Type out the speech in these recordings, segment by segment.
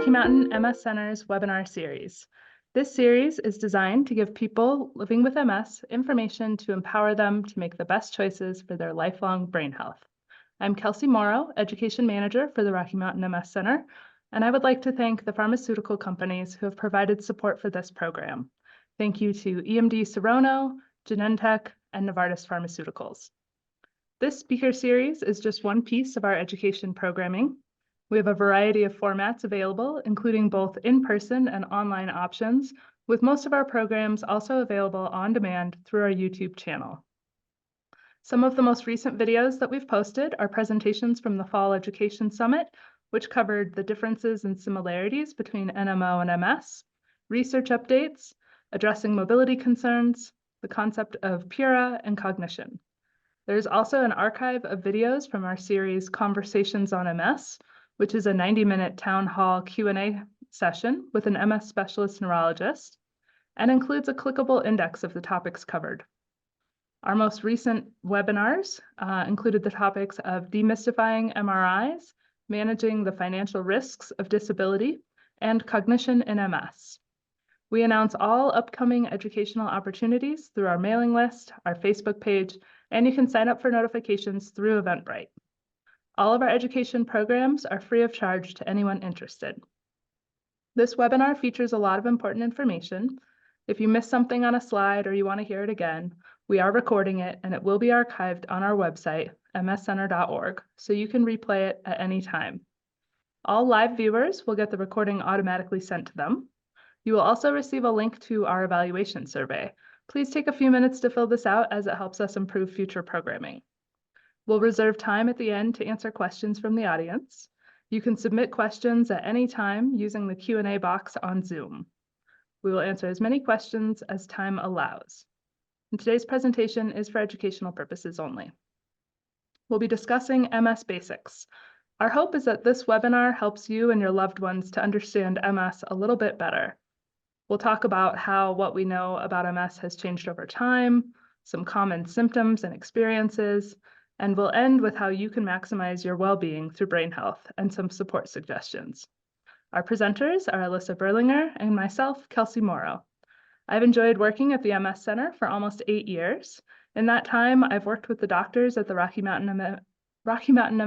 Rocky Mountain MS Center's webinar series. This series is designed to give people living with MS information to empower them to make the best choices for their lifelong brain health. I'm Kelsey Morrow, Education Manager for the Rocky Mountain MS Center, and I would like to thank the pharmaceutical companies who have provided support for this program. Thank you to EMD Serono, Genentech, and Novartis Pharmaceuticals. This speaker series is just one piece of our education programming. We have a variety of formats available, including both in-person and online options, with most of our programs also available on demand through our YouTube channel. Some of the most recent videos that we've posted are presentations from the Fall Education Summit, which covered the differences and similarities between NMO and MS, research updates, addressing mobility concerns, the concept of PURA, and cognition. There's also an archive of videos from our series Conversations on MS, which is a 90-minute town hall Q&A session with an MS specialist neurologist, and includes a clickable index of the topics covered. Our most recent webinars included the topics of demystifying MRIs, managing the financial risks of disability, and cognition in MS. We announce all upcoming educational opportunities through our mailing list, our Facebook page, and you can sign up for notifications through Eventbrite. All of our education programs are free of charge to anyone interested. This webinar features a lot of important information. If you missed something on a slide or you want to hear it again, we are recording it and it will be archived on our website, mscenter.org, so you can replay it at any time. All live viewers will get the recording automatically sent to them. You will also receive a link to our evaluation survey. Please take a few minutes to fill this out as it helps us improve future programming. We'll reserve time at the end to answer questions from the audience. You can submit questions at any time using the Q&A box on Zoom. We will answer as many questions as time allows. And today's presentation is for educational purposes only. We'll be discussing MS basics. Our hope is that this webinar helps you and your loved ones to understand MS a little bit better. We'll talk about how what we know about MS has changed over time, some common symptoms and experiences, and we'll end with how you can maximize your well-being through brain health and some support suggestions. Our presenters are Elissa Berlinger and myself, Kelsey Morrow. I've enjoyed working at the MS Center for almost 8 years. In that time, I've worked with the doctors at the Rocky Mountain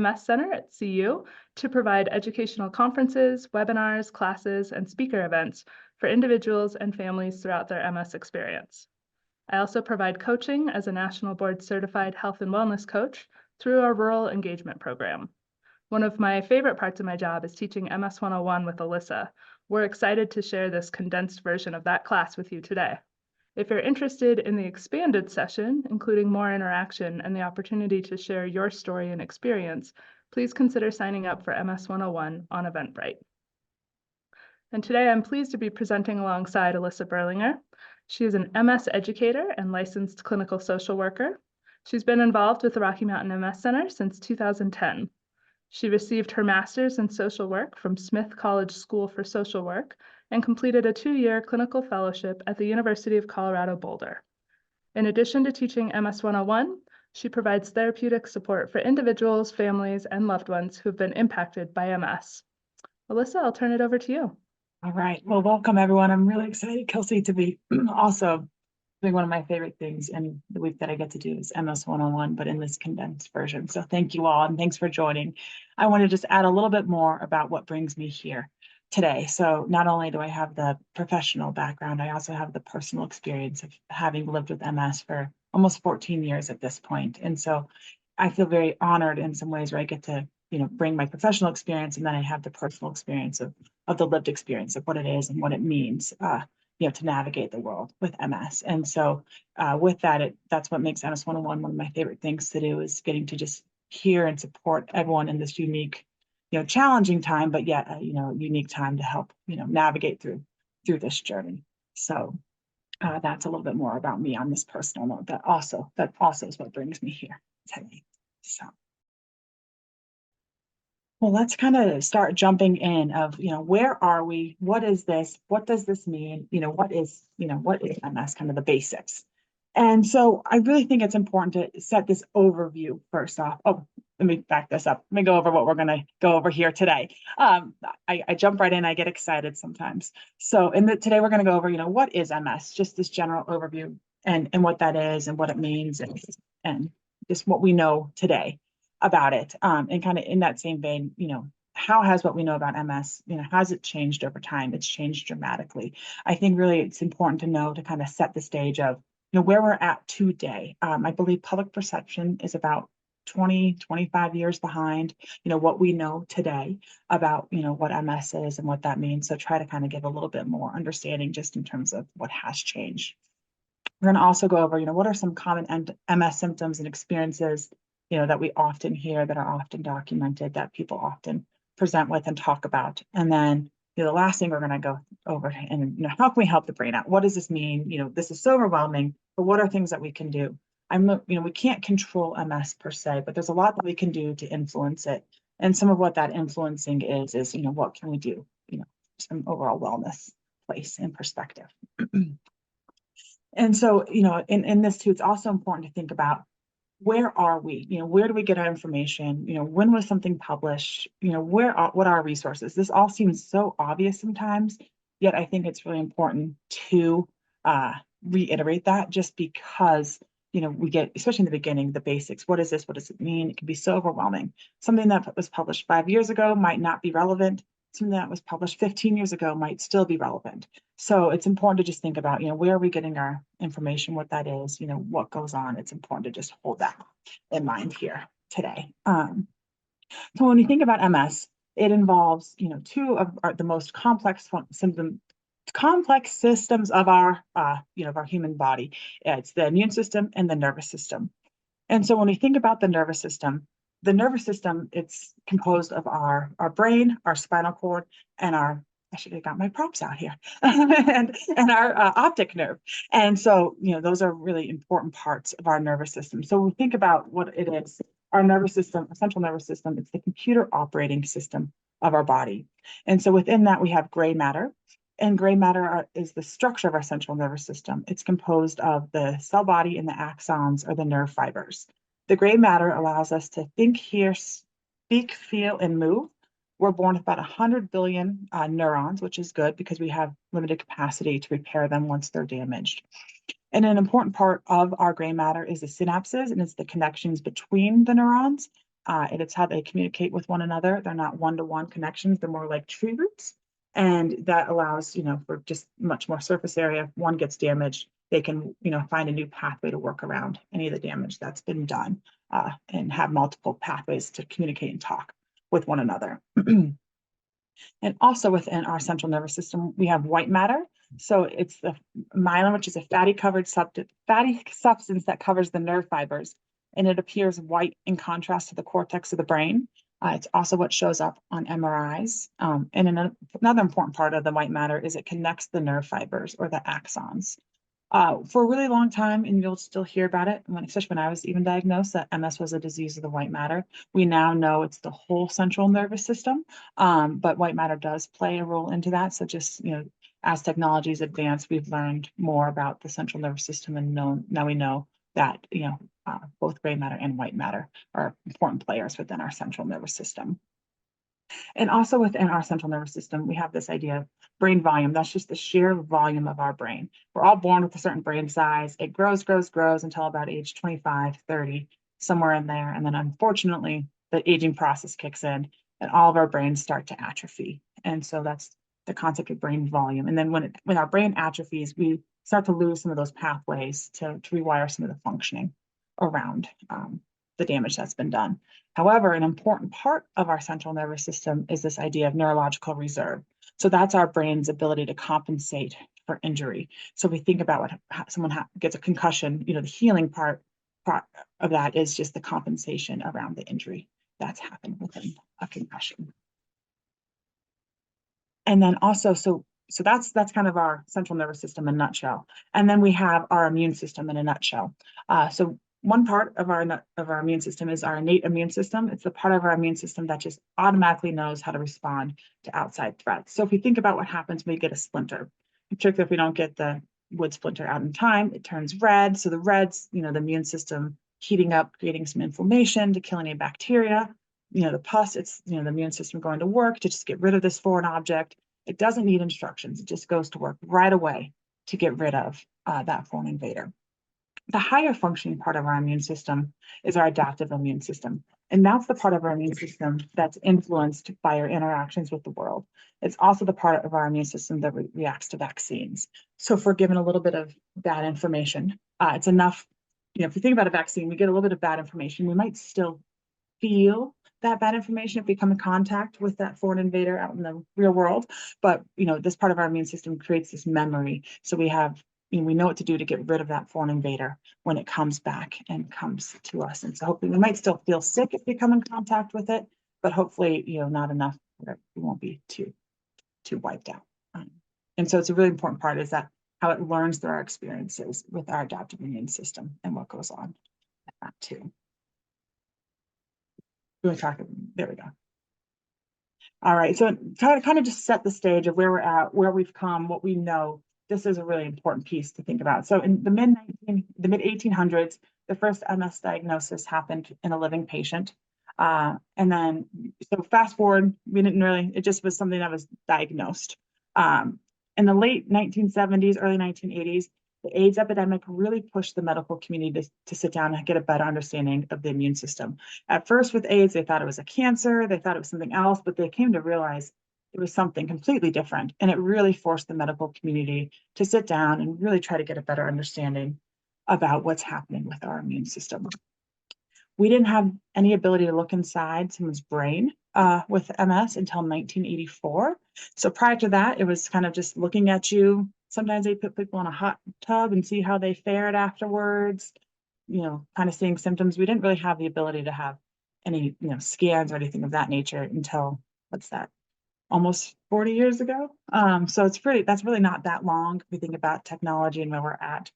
MS Center at CU to provide educational conferences, webinars, classes, and speaker events for individuals and families throughout their MS experience. I also provide coaching as a National Board Certified Health and Wellness Coach through our Rural Engagement Program. One of my favorite parts of my job is teaching MS 101 with Elissa. We're excited to share this condensed version of that class with you today. If you're interested in the expanded session, including more interaction and the opportunity to share your story and experience, please consider signing up for MS 101 on Eventbrite. And today I'm pleased to be presenting alongside Elissa Berlinger. She is an MS educator and licensed clinical social worker. She's been involved with the Rocky Mountain MS Center since 2010. She received her master's in social work from Smith College School for Social Work and completed a 2-year clinical fellowship at the University of Colorado Boulder. In addition to teaching MS 101, she provides therapeutic support for individuals, families, and loved ones who have been impacted by MS. Elissa, I'll turn it over to you. All right. Well, welcome, everyone. I'm really excited, Kelsey, to be also doing one of my favorite things in the week that I get to do is MS 101, but in this condensed version. So thank you all, and thanks for joining. I want to just add a little bit more about what brings me here today. So not only do I have the professional background, I also have the personal experience of having lived with MS for almost 14 years at this point. And so I feel very honored in some ways where I get to bring my professional experience, and then I have the personal experience of the lived experience of what it is and what it means, to navigate the world with MS. And so with that, that's what makes MS 101 one of my favorite things to do, is getting to just hear and support everyone in this unique, challenging time, but yet, unique time to help, navigate through this journey. So that's a little bit more about me on this personal note. That also is what brings me here today. So. Well, let's kind of start jumping in of, where are we? What is this? What does this mean? What is MS, kind of the basics. And so I really think it's important to set this overview first off. Oh, let me back this up. Let me go over what we're going to go over here today. I jump right in. I get excited sometimes. So today we're going to go over, what is MS? Just this general overview and what that is and what it means and just what we know today about it. And kind of in that same vein, how has what we know about MS, has it changed over time? It's changed dramatically. I think really it's important to know to kind of set the stage of, where we're at today. I believe public perception is about 20, 25 years behind, what we know today about, what MS is and what that means. So try to kind of give a little bit more understanding just in terms of what has changed. We're going to also go over, what are some common MS symptoms and experiences, that we often hear, that are often documented, that people often present with and talk about. And then, the last thing we're going to go over and, how can we help the brain out? What does this mean? This is so overwhelming, but what are things that we can do? We can't control MS per se, but there's a lot that we can do to influence it. And some of what that influencing is, what can we do? Some overall wellness place and perspective. And so, in this too, it's also important to think about where are we? Where do we get our information? When was something published? What are our resources? This all seems so obvious sometimes, yet I think it's really important to reiterate that just because, we get, especially in the beginning, the basics. What is this? What does it mean? It can be so overwhelming. Something that was published 5 years ago might not be relevant. Something that was published 15 years ago might still be relevant. So it's important to just think about, where are we getting our information, what that is, what goes on. It's important to just hold that in mind here today. So when you think about MS, it involves, two of the most complex systems of our, of our human body. It's the immune system and the nervous system. And so when we think about the nervous system, it's composed of our brain, our spinal cord, and I should have got my props out here, and our optic nerve. And so, those are really important parts of our nervous system. So when we think about what it is, our nervous system, our central nervous system, it's the computer operating system of our body. And so within that, we have gray matter. And gray matter is the structure of our central nervous system. It's composed of the cell body and the axons or the nerve fibers. The gray matter allows us to think, hear, speak, feel, and move. We're born with about 100 billion neurons, which is good because we have limited capacity to repair them once they're damaged. And an important part of our gray matter is the synapses, and it's the connections between the neurons. And it's how they communicate with one another. They're not one-to-one connections. They're more like tree roots. And that allows, for just much more surface area, if one gets damaged, they can, find a new pathway to work around any of the damage that's been done and have multiple pathways to communicate and talk with one another. And also within our central nervous system, we have white matter. So it's the myelin, which is a fatty substance that covers the nerve fibers, and it appears white in contrast to the cortex of the brain. It's also what shows up on MRIs. And another important part of the white matter is it connects the nerve fibers or the axons. For a really long time, and you'll still hear about it, especially when I was even diagnosed, that MS was a disease of the white matter. We now know it's the whole central nervous system, but white matter does play a role into that. So just, as technologies advance, we've learned more about the central nervous system, and now we know that, both gray matter and white matter are important players within our central nervous system. And also within our central nervous system, we have this idea of brain volume. That's just the sheer volume of our brain. We're all born with a certain brain size. It grows until about age 25, 30, somewhere in there. And then unfortunately, the aging process kicks in and all of our brains start to atrophy. And so that's the concept of brain volume. And then when our brain atrophies, we start to lose some of those pathways to rewire some of the functioning around the damage that's been done. However, an important part of our central nervous system is this idea of neurological reserve. So that's our brain's ability to compensate for injury. So we think about what someone gets a concussion, the healing part of that is just the compensation around the injury that's happened within a concussion. And then also, so that's kind of our central nervous system in a nutshell. And then we have our immune system in a nutshell. So one part of our immune system is our innate immune system. It's the part of our immune system that just automatically knows how to respond to outside threats. So if we think about what happens when we get a splinter, particularly if we don't get the wood splinter out in time, it turns red. So the reds, the immune system heating up, creating some inflammation to kill any bacteria. The pus, it's, the immune system going to work to just get rid of this foreign object. It doesn't need instructions. It just goes to work right away to get rid of that foreign invader. The higher functioning part of our immune system is our adaptive immune system. And that's the part of our immune system that's influenced by our interactions with the world. It's also the part of our immune system that reacts to vaccines. So if we're given a little bit of bad information, it's enough, if you think about a vaccine, we get a little bit of bad information. We might still feel that bad information if we come in contact with that foreign invader out in the real world. But, this part of our immune system creates this memory. So we know what to do to get rid of that foreign invader when it comes back and comes to us. And so hopefully we might still feel sick if we come in contact with it, but hopefully, not enough that we won't be too wiped out. And so it's a really important part is that how it learns through our experiences with our adaptive immune system and what goes on with that too. There we go. All right, so kind of just set the stage of where we're at, where we've come, what we know. This is a really important piece to think about. So in the mid 1800s, the first MS diagnosis happened in a living patient. And then, so fast forward, it just was something that was diagnosed. In the late 1970s, early 1980s, the AIDS epidemic really pushed the medical community to sit down and get a better understanding of the immune system. At first with AIDS, they thought it was a cancer, they thought it was something else, but they came to realize it was something completely different. And it really forced the medical community to sit down and really try to get a better understanding about what's happening with our immune system. We didn't have any ability to look inside someone's brain with MS until 1984. So prior to that, it was kind of just looking at you. Sometimes they put people in a hot tub and see how they fared afterwards, kind of seeing symptoms. We didn't really have the ability to have any, scans or anything of that nature until, what's that, almost 40 years ago. So that's really not that long if we think about technology and where we're at.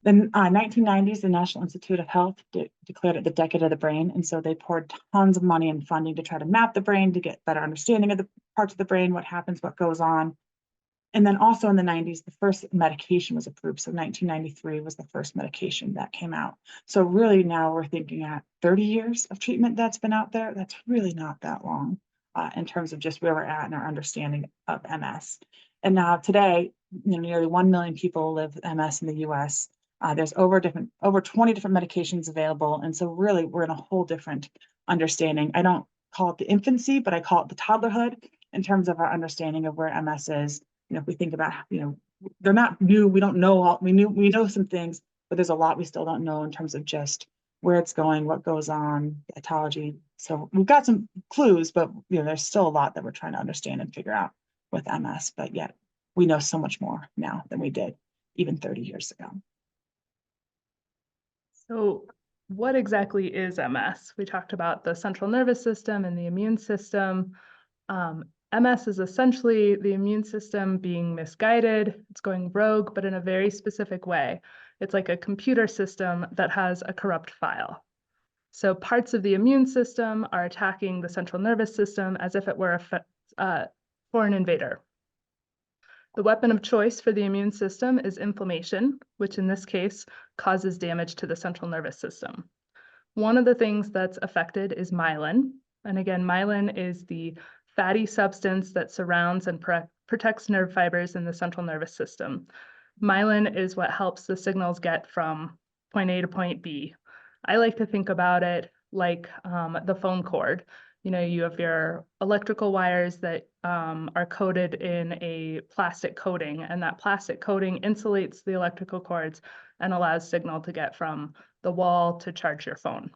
Then 1990s, the National Institute of Health declared it the decade of the brain. And so they poured tons of money and funding to try to map the brain, to get better understanding of the parts of the brain, what happens, what goes on. And then also in the 90s, the first medication was approved. So 1993 was the first medication that came out. So really now we're thinking at 30 years of treatment that's been out there. That's really not that long in terms of just where we're at in our understanding of MS. And now today, nearly 1 million people live with MS in the US. There's over 20 different medications available. And so really we're in a whole different understanding. I don't call it the infancy, but I call it the toddlerhood in terms of our understanding of where MS is. If we think about, they're not new, we don't know all, we know some things, but there's a lot we still don't know in terms of just where it's going, what goes on, the etiology. So we've got some clues, but there's still a lot that we're trying to understand and figure out with MS, but yet we know so much more now than we did even 30 years ago. So what exactly is MS? We talked about the central nervous system and the immune system. MS is essentially the immune system being misguided. It's going rogue, but in a very specific way. It's like a computer system that has a corrupt file. So parts of the immune system are attacking the central nervous system as if it were a foreign invader. The weapon of choice for the immune system is inflammation, which in this case causes damage to the central nervous system. One of the things that's affected is myelin. And again, myelin is the fatty substance that surrounds and protects nerve fibers in the central nervous system. Myelin is what helps the signals get from point A to point B. I like to think about it like the phone cord. You have your electrical wires that are coated in a plastic coating, and that plastic coating insulates the electrical cords and allows signal to get from the wall to charge your phone.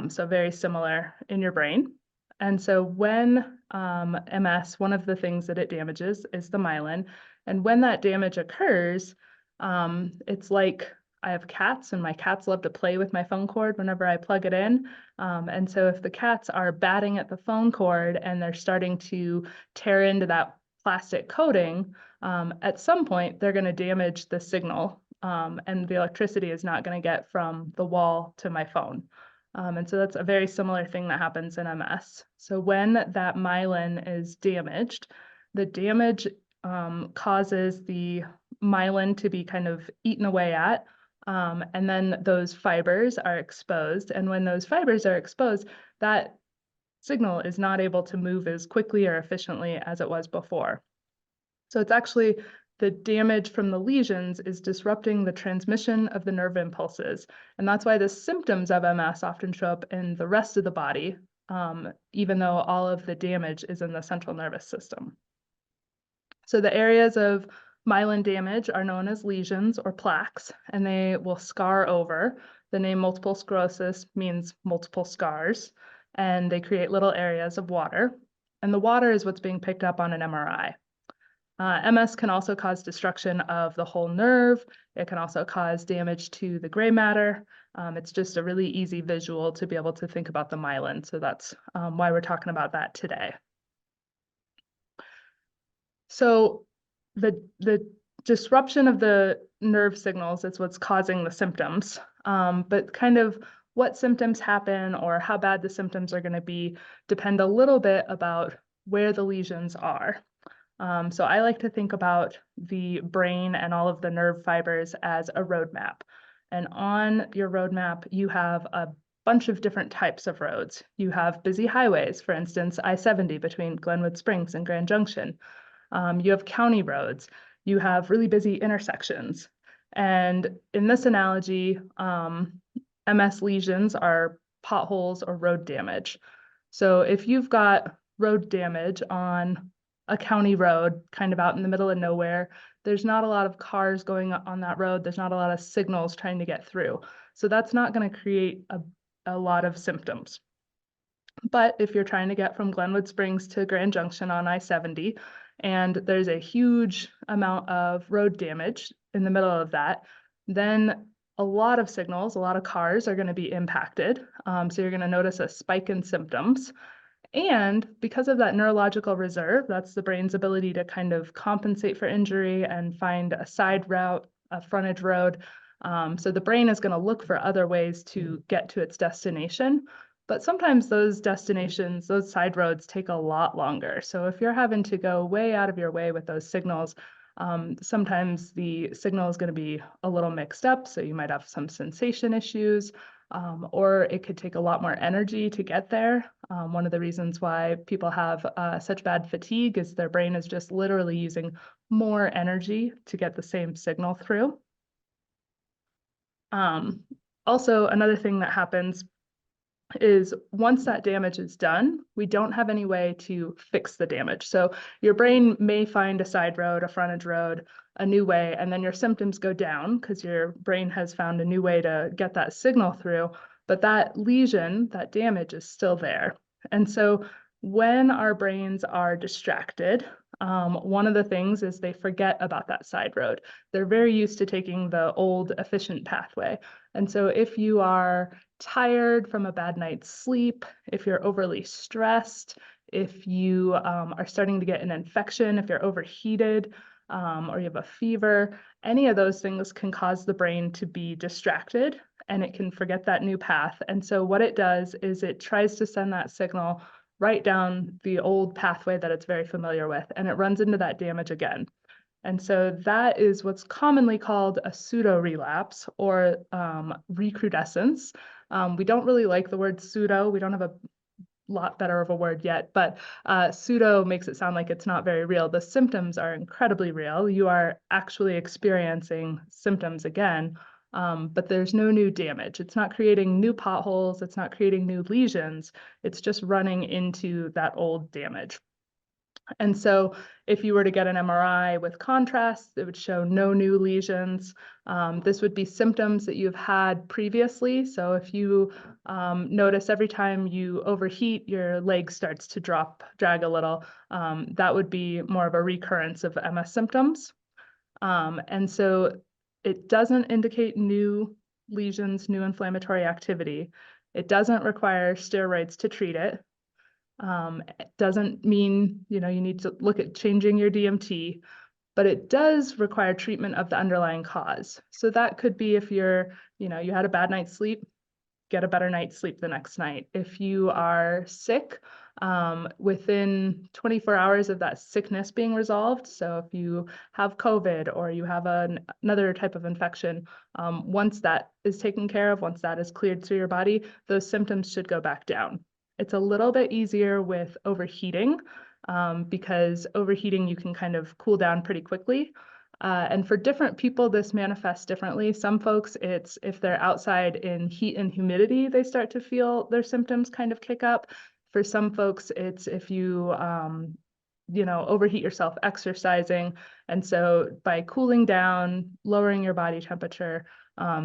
So very similar in your brain. And so when MS, one of the things that it damages is the myelin. And when that damage occurs, it's like I have cats and my cats love to play with my phone cord whenever I plug it in. And so if the cats are batting at the phone cord and they're starting to tear into that plastic coating, at some point they're going to damage the signal and the electricity is not going to get from the wall to my phone. And so that's a very similar thing that happens in MS. So when that myelin is damaged, the damage causes the myelin to be kind of eaten away at And then those fibers are exposed. And when those fibers are exposed, that signal is not able to move as quickly or efficiently as it was before. So it's actually the damage from the lesions is disrupting the transmission of the nerve impulses. And that's why the symptoms of MS often show up in the rest of the body, even though all of the damage is in the central nervous system. So the areas of myelin damage are known as lesions or plaques, and they will scar over. The name multiple sclerosis means multiple scars, and they create little areas of water. And the water is what's being picked up on an MRI. MS can also cause destruction of the whole nerve. It can also cause damage to the gray matter. It's just a really easy visual to be able to think about the myelin. So that's why we're talking about that today. So the disruption of the nerve signals is what's causing the symptoms, but kind of what symptoms happen or how bad the symptoms are going to be depend a little bit about where the lesions are. So I like to think about the brain and all of the nerve fibers as a roadmap. And on your roadmap, you have a bunch of different types of roads. You have busy highways, for instance, I-70 between Glenwood Springs and Grand Junction. You have county roads. You have really busy intersections. And in this analogy, MS lesions are potholes or road damage. So if you've got road damage on a county road, kind of out in the middle of nowhere, there's not a lot of cars going on that road. There's not a lot of signals trying to get through. So that's not going to create a lot of symptoms. But if you're trying to get from Glenwood Springs to Grand Junction on I-70, and there's a huge amount of road damage in the middle of that, then a lot of signals, a lot of cars are going to be impacted. So you're going to notice a spike in symptoms. And because of that neurological reserve, that's the brain's ability to kind of compensate for injury and find a side route, a frontage road. So the brain is going to look for other ways to get to its destination. But sometimes those destinations, those side roads take a lot longer. So if you're having to go way out of your way with those signals, sometimes the signal is going to be a little mixed up. So you might have some sensation issues, or it could take a lot more energy to get there. One of the reasons why people have such bad fatigue is their brain is just literally using more energy to get the same signal through. Also, another thing that happens is once that damage is done, we don't have any way to fix the damage. So your brain may find a side road, a frontage road, a new way, and then your symptoms go down because your brain has found a new way to get that signal through, but that lesion, that damage is still there. And so when our brains are distracted, one of the things is they forget about that side road. They're very used to taking the old efficient pathway. And so if you are tired from a bad night's sleep, if you're overly stressed, if you are starting to get an infection, if you're overheated, or you have a fever, any of those things can cause the brain to be distracted and it can forget that new path. And so what it does is it tries to send that signal right down the old pathway that it's very familiar with, and it runs into that damage again. And so that is what's commonly called a pseudo-relapse or recrudescence. We don't really like the word pseudo. We don't have a lot better of a word yet, but pseudo makes it sound like it's not very real. The symptoms are incredibly real. You are actually experiencing symptoms again, but there's no new damage. It's not creating new potholes. It's not creating new lesions. It's just running into that old damage. And so if you were to get an MRI with contrast, it would show no new lesions. This would be symptoms that you've had previously. So if you notice every time you overheat, your leg starts to drag a little, that would be more of a recurrence of MS symptoms. And so it doesn't indicate new lesions, new inflammatory activity. It doesn't require steroids to treat it. It doesn't mean, you need to look at changing your DMT, but it does require treatment of the underlying cause. So that could be if you had a bad night's sleep, get a better night's sleep the next night. If you are sick, within 24 hours of that sickness being resolved. So if you have COVID or you have another type of infection, once that is taken care of, once that is cleared through your body, those symptoms should go back down. It's a little bit easier with overheating because overheating, you can kind of cool down pretty quickly. And for different people, this manifests differently. Some folks, it's if they're outside in heat and humidity, they start to feel their symptoms kind of kick up. For some folks, it's if you, overheat yourself exercising. And so by cooling down, lowering your body temperature,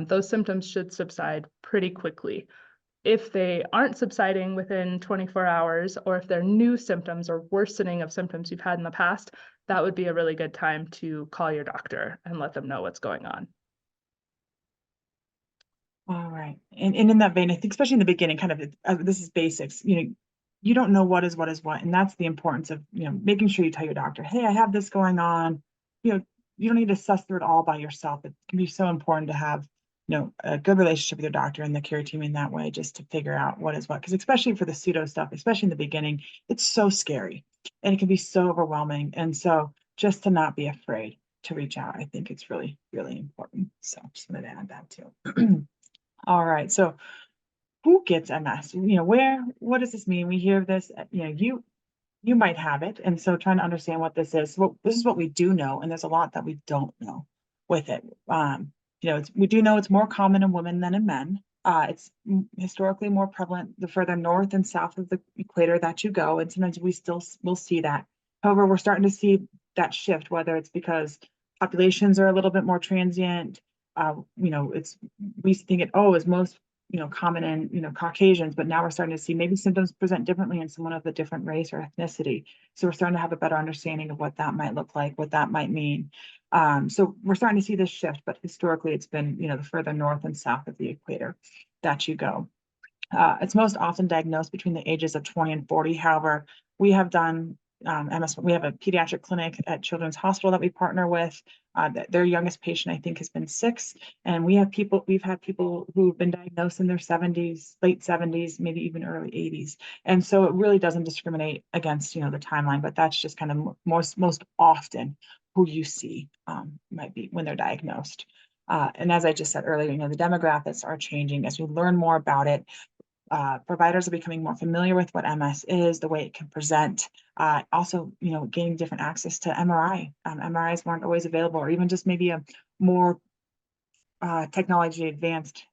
those symptoms should subside pretty quickly. If they aren't subsiding within 24 hours, or if they're new symptoms or worsening of symptoms you've had in the past, that would be a really good time to call your doctor and let them know what's going on. All right. And in that vein, I think especially in the beginning, kind of this is basics, you don't know what is what. And that's the importance of, making sure you tell your doctor, hey, I have this going on. You don't need to suss through it all by yourself. It can be so important to have, a good relationship with your doctor and the care team in that way, just to figure out what is what. Because especially for the pseudo stuff, especially in the beginning, it's so scary and it can be so overwhelming. And so just to not be afraid to reach out, I think it's really, really important. So just wanted to add that too. All right. So who gets MS? What does this mean? We hear this, you might have it. And so trying to understand what this is. Well, this is what we do know, and there's a lot that we don't know with it. We do know it's more common in women than in men. It's historically more prevalent the further north and south of the equator that you go, and sometimes we still will see that. However, we're starting to see that shift, whether it's because populations are a little bit more transient. We think it is most common in Caucasians, but now we're starting to see maybe symptoms present differently in someone of a different race or ethnicity. So we're starting to have a better understanding of what that might look like, what that might mean. So we're starting to see this shift, but historically it's been the further north and south of the equator that you go. It's most often diagnosed between the ages of 20 and 40. However, we have done MS. We have a pediatric clinic at Children's Hospital that we partner with. Their youngest patient, I think, has been 6, and we've had people who've been diagnosed in their 70s, late 70s, maybe even early 80s. And so it really doesn't discriminate against the timeline, but that's just kind of most often who you see might be when they're diagnosed. And as I just said earlier, the demographics are changing as we learn more about it. Providers are becoming more familiar with what MS is, the way it can present. Also, gaining different access to MRI. MRIs weren't always available, or even just maybe a more technological advanced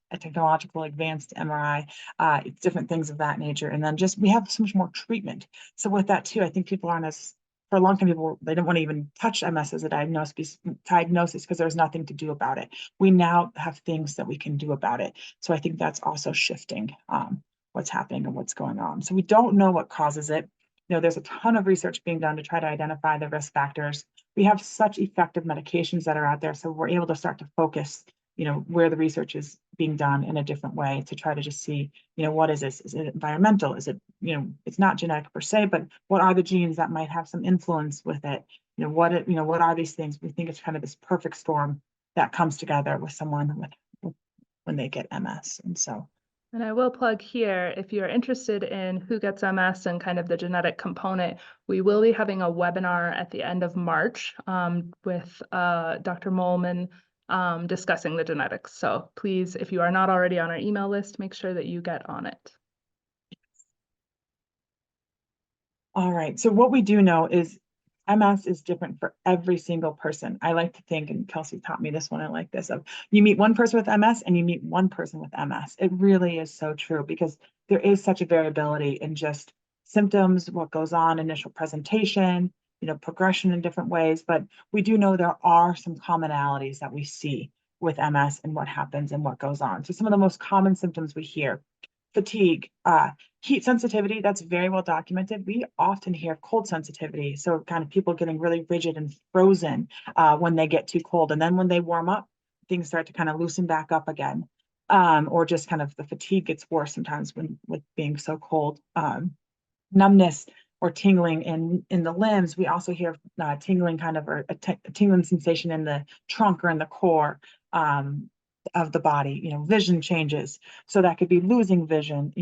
MRI, different things of that nature. And then we have so much more treatment. So with that too, I think people aren't for a long time, they didn't want to even touch MS as a diagnosis because there's nothing to do about it. We now have things that we can do about it. So I think that's also shifting what's happening and what's going on. So we don't know what causes it. There's a ton of research being done to try to identify the risk factors. We have such effective medications that are out there, so we're able to start to focus where the research is being done in a different way to try to just see, what is this? Is it environmental? Is it, it's not genetic per se, but what are the genes that might have some influence with it? What are these things? We think it's kind of this perfect storm that comes together with someone when they get MS. And I will plug here, if you're interested in who gets MS and kind of the genetic component, we will be having a webinar at the end of March with Dr. Molman discussing the genetics. So please, if you are not already on our email list, make sure that you get on it. All right. So what we do know is MS is different for every single person. I like to think, and Kelsey taught me this one, I like this, of you meet one person with MS and you meet one person with MS. It really is so true because there is such a variability in just symptoms, what goes on, initial presentation, progression in different ways. But we do know there are some commonalities that we see with MS and what happens and what goes on. So some of the most common symptoms we hear: fatigue, heat sensitivity, that's very well documented. We often hear cold sensitivity, so kind of people getting really rigid and frozen when they get too cold. And then when they warm up, things start to kind of loosen back up again. Or just kind of the fatigue gets worse sometimes with being so cold. Numbness or tingling in the limbs. We also hear tingling kind of, or a tingling sensation in the trunk or in the core of the body. Vision changes. So that could be losing vision,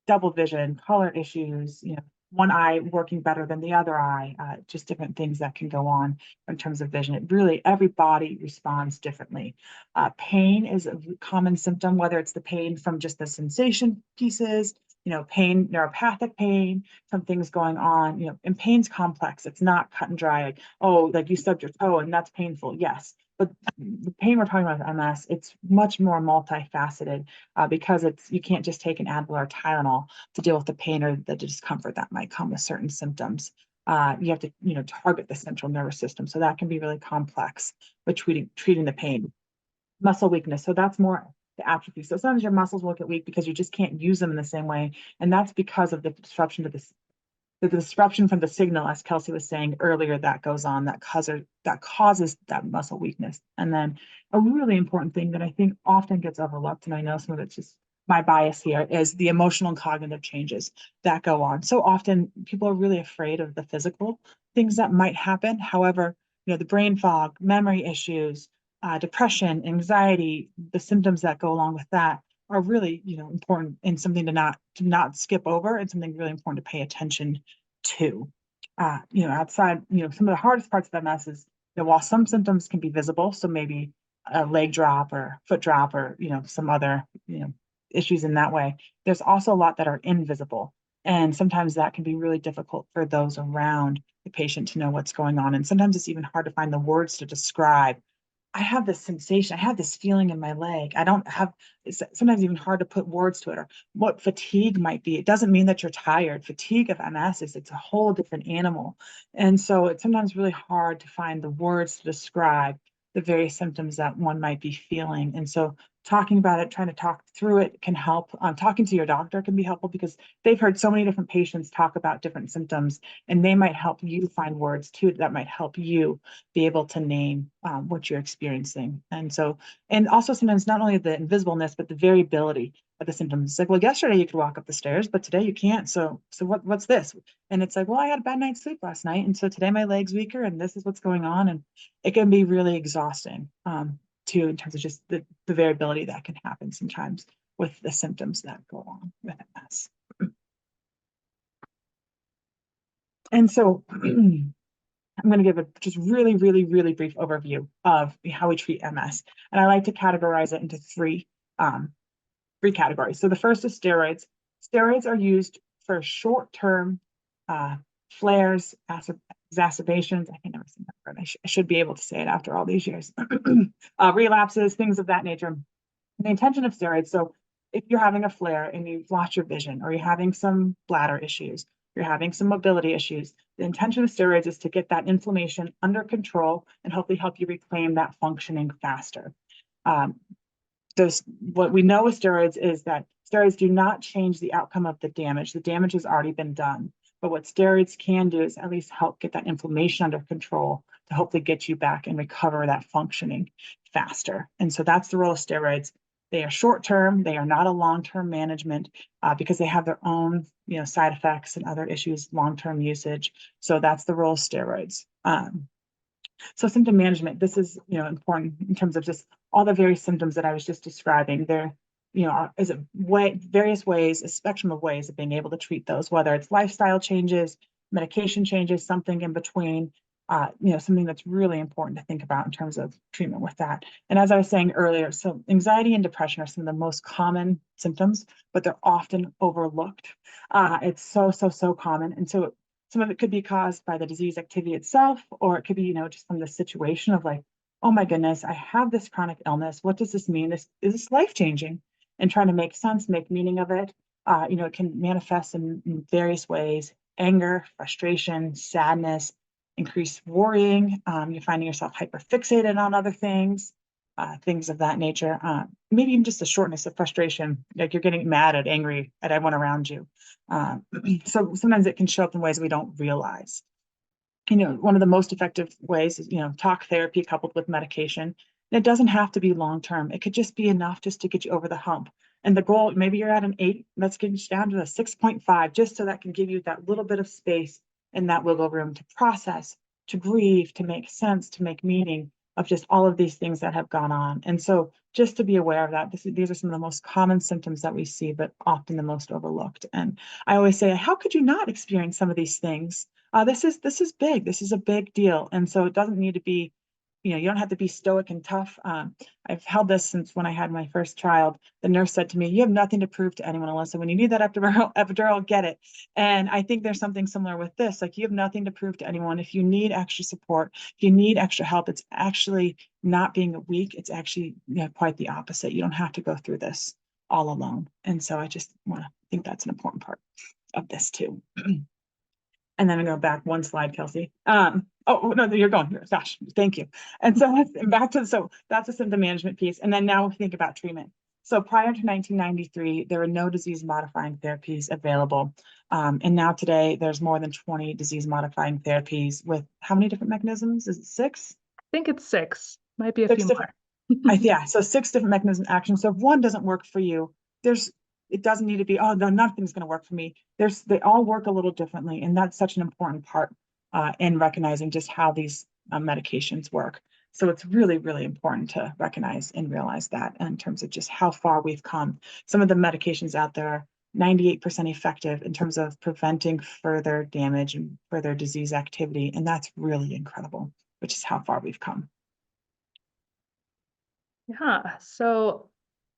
double vision, color issues, one eye working better than the other eye, just different things that can go on in terms of vision. It really, every body responds differently. Pain is a common symptom, whether it's the pain from just the sensation pieces, pain, neuropathic pain from things going on, and pain's complex. It's not cut and dry, like you stubbed your toe and that's painful. Yes. But the pain we're talking about with MS, it's much more multifaceted because you can't just take an Advil or Tylenol to deal with the pain or the discomfort that might come with certain symptoms. You have to, target the central nervous system. So that can be really complex with treating the pain. Muscle weakness. So that's more the atrophy. So sometimes your muscles will get weak because you just can't use them in the same way. And that's because of the disruption to the disruption from the signal, as Kelsey was saying earlier, that goes on, that causes that muscle weakness. And then a really important thing that I think often gets overlooked, and I know some of it's just my bias here, is the emotional and cognitive changes that go on. So often people are really afraid of the physical things that might happen. However, the brain fog, memory issues, depression, anxiety, the symptoms that go along with that are really, important and something to not skip over, and something really important to pay attention to. Outside, some of the hardest parts of MS is that while some symptoms can be visible, so maybe a leg drop or foot drop or, some other, issues in that way, there's also a lot that are invisible. And sometimes that can be really difficult for those around the patient to know what's going on. And sometimes it's even hard to find the words to describe. I have this sensation, I have this feeling in my leg. It's sometimes even hard to put words to it, or what fatigue might be. It doesn't mean that you're tired. Fatigue of MS it's a whole different animal. And so it's sometimes really hard to find the words to describe the various symptoms that one might be feeling. And so talking about it, trying to talk through it can help. Talking to your doctor can be helpful because they've heard so many different patients talk about different symptoms, and they might help you find words too that might help you be able to name what you're experiencing. And also sometimes not only the invisibleness, but the variability of the symptoms. It's like, well, yesterday you could walk up the stairs, but today you can't. So what's this? And it's like, well, I had a bad night's sleep last night, and so today my leg's weaker, and this is what's going on. And it can be really exhausting too, in terms of just the variability that can happen sometimes with the symptoms that go on with MS. And so I'm going to give a just really, really, really brief overview of how we treat MS. And I like to categorize it into three categories. So the first is steroids. Steroids are used for short-term flares, exacerbations. I can never say that word. I should be able to say it after all these years. Relapses, things of that nature. The intention of steroids, so if you're having a flare and you've lost your vision, or you're having some bladder issues, you're having some mobility issues, the intention of steroids is to get that inflammation under control and hopefully help you reclaim that functioning faster. What we know with steroids is that steroids do not change the outcome of the damage. The damage has already been done. But what steroids can do is at least help get that inflammation under control to hopefully get you back and recover that functioning faster. And so that's the role of steroids. They are short-term. They are not a long-term management because they have their own, side effects and other issues, long-term usage. So that's the role of steroids. So symptom management, this is, important in terms of just all the various symptoms that I was just describing. There, is various ways, a spectrum of ways of being able to treat those, whether it's lifestyle changes, medication changes, something in between, something that's really important to think about in terms of treatment with that. And as I was saying earlier, so anxiety and depression are some of the most common symptoms, but they're often overlooked. It's so common. And so some of it could be caused by the disease activity itself, or it could be, just from the situation of like, oh my goodness, I have this chronic illness. What does this mean? Is this life-changing? And trying to make sense, make meaning of it. It can manifest in various ways: anger, frustration, sadness, increased worrying. You're finding yourself hyperfixated on other things, things of that nature. Maybe even just a shortness of frustration, like you're getting mad angry at everyone around you. So sometimes it can show up in ways we don't realize. One of the most effective ways is, talk therapy coupled with medication. And it doesn't have to be long-term. It could just be enough just to get you over the hump. And the goal, maybe you're at an 8, let's get you down to a 6.5, just so that can give you that little bit of space and that wiggle room to process, to grieve, to make sense, to make meaning, of just all of these things that have gone on. And so just to be aware of that, these are some of the most common symptoms that we see, but often the most overlooked. And I always say, how could you not experience some of these things? This is big. This is a big deal. And so it doesn't need to be, you don't have to be stoic and tough. I've held this since when I had my first child. The nurse said to me, "You have nothing to prove to anyone, Elissa. When you need that epidural, get it." And I think there's something similar with this. Like, you have nothing to prove to anyone. If you need extra support, if you need extra help, it's actually not being weak. It's actually quite the opposite. You don't have to go through this all alone. And so I just think that's an important part of this too. And then I go back one slide, Kelsey. Oh, no, you're going. Gosh, thank you. And so so that's the symptom management piece. And then now we think about treatment. So prior to 1993, there were no disease modifying therapies available. And now today, there's more than 20 disease modifying therapies with how many different mechanisms? Is it 6? I think it's 6, might be a Six few different, more. yeah, so 6 different mechanisms of action. So if one doesn't work for you, it doesn't need to be, oh, no, nothing's going to work for me. They all work a little differently. And that's such an important part in recognizing just how these medications work. So it's really, really important to recognize and realize that in terms of just how far we've come. Some of the medications out there are 98% effective in terms of preventing further damage and further disease activity. And that's really incredible, which is how far we've come. Yeah, so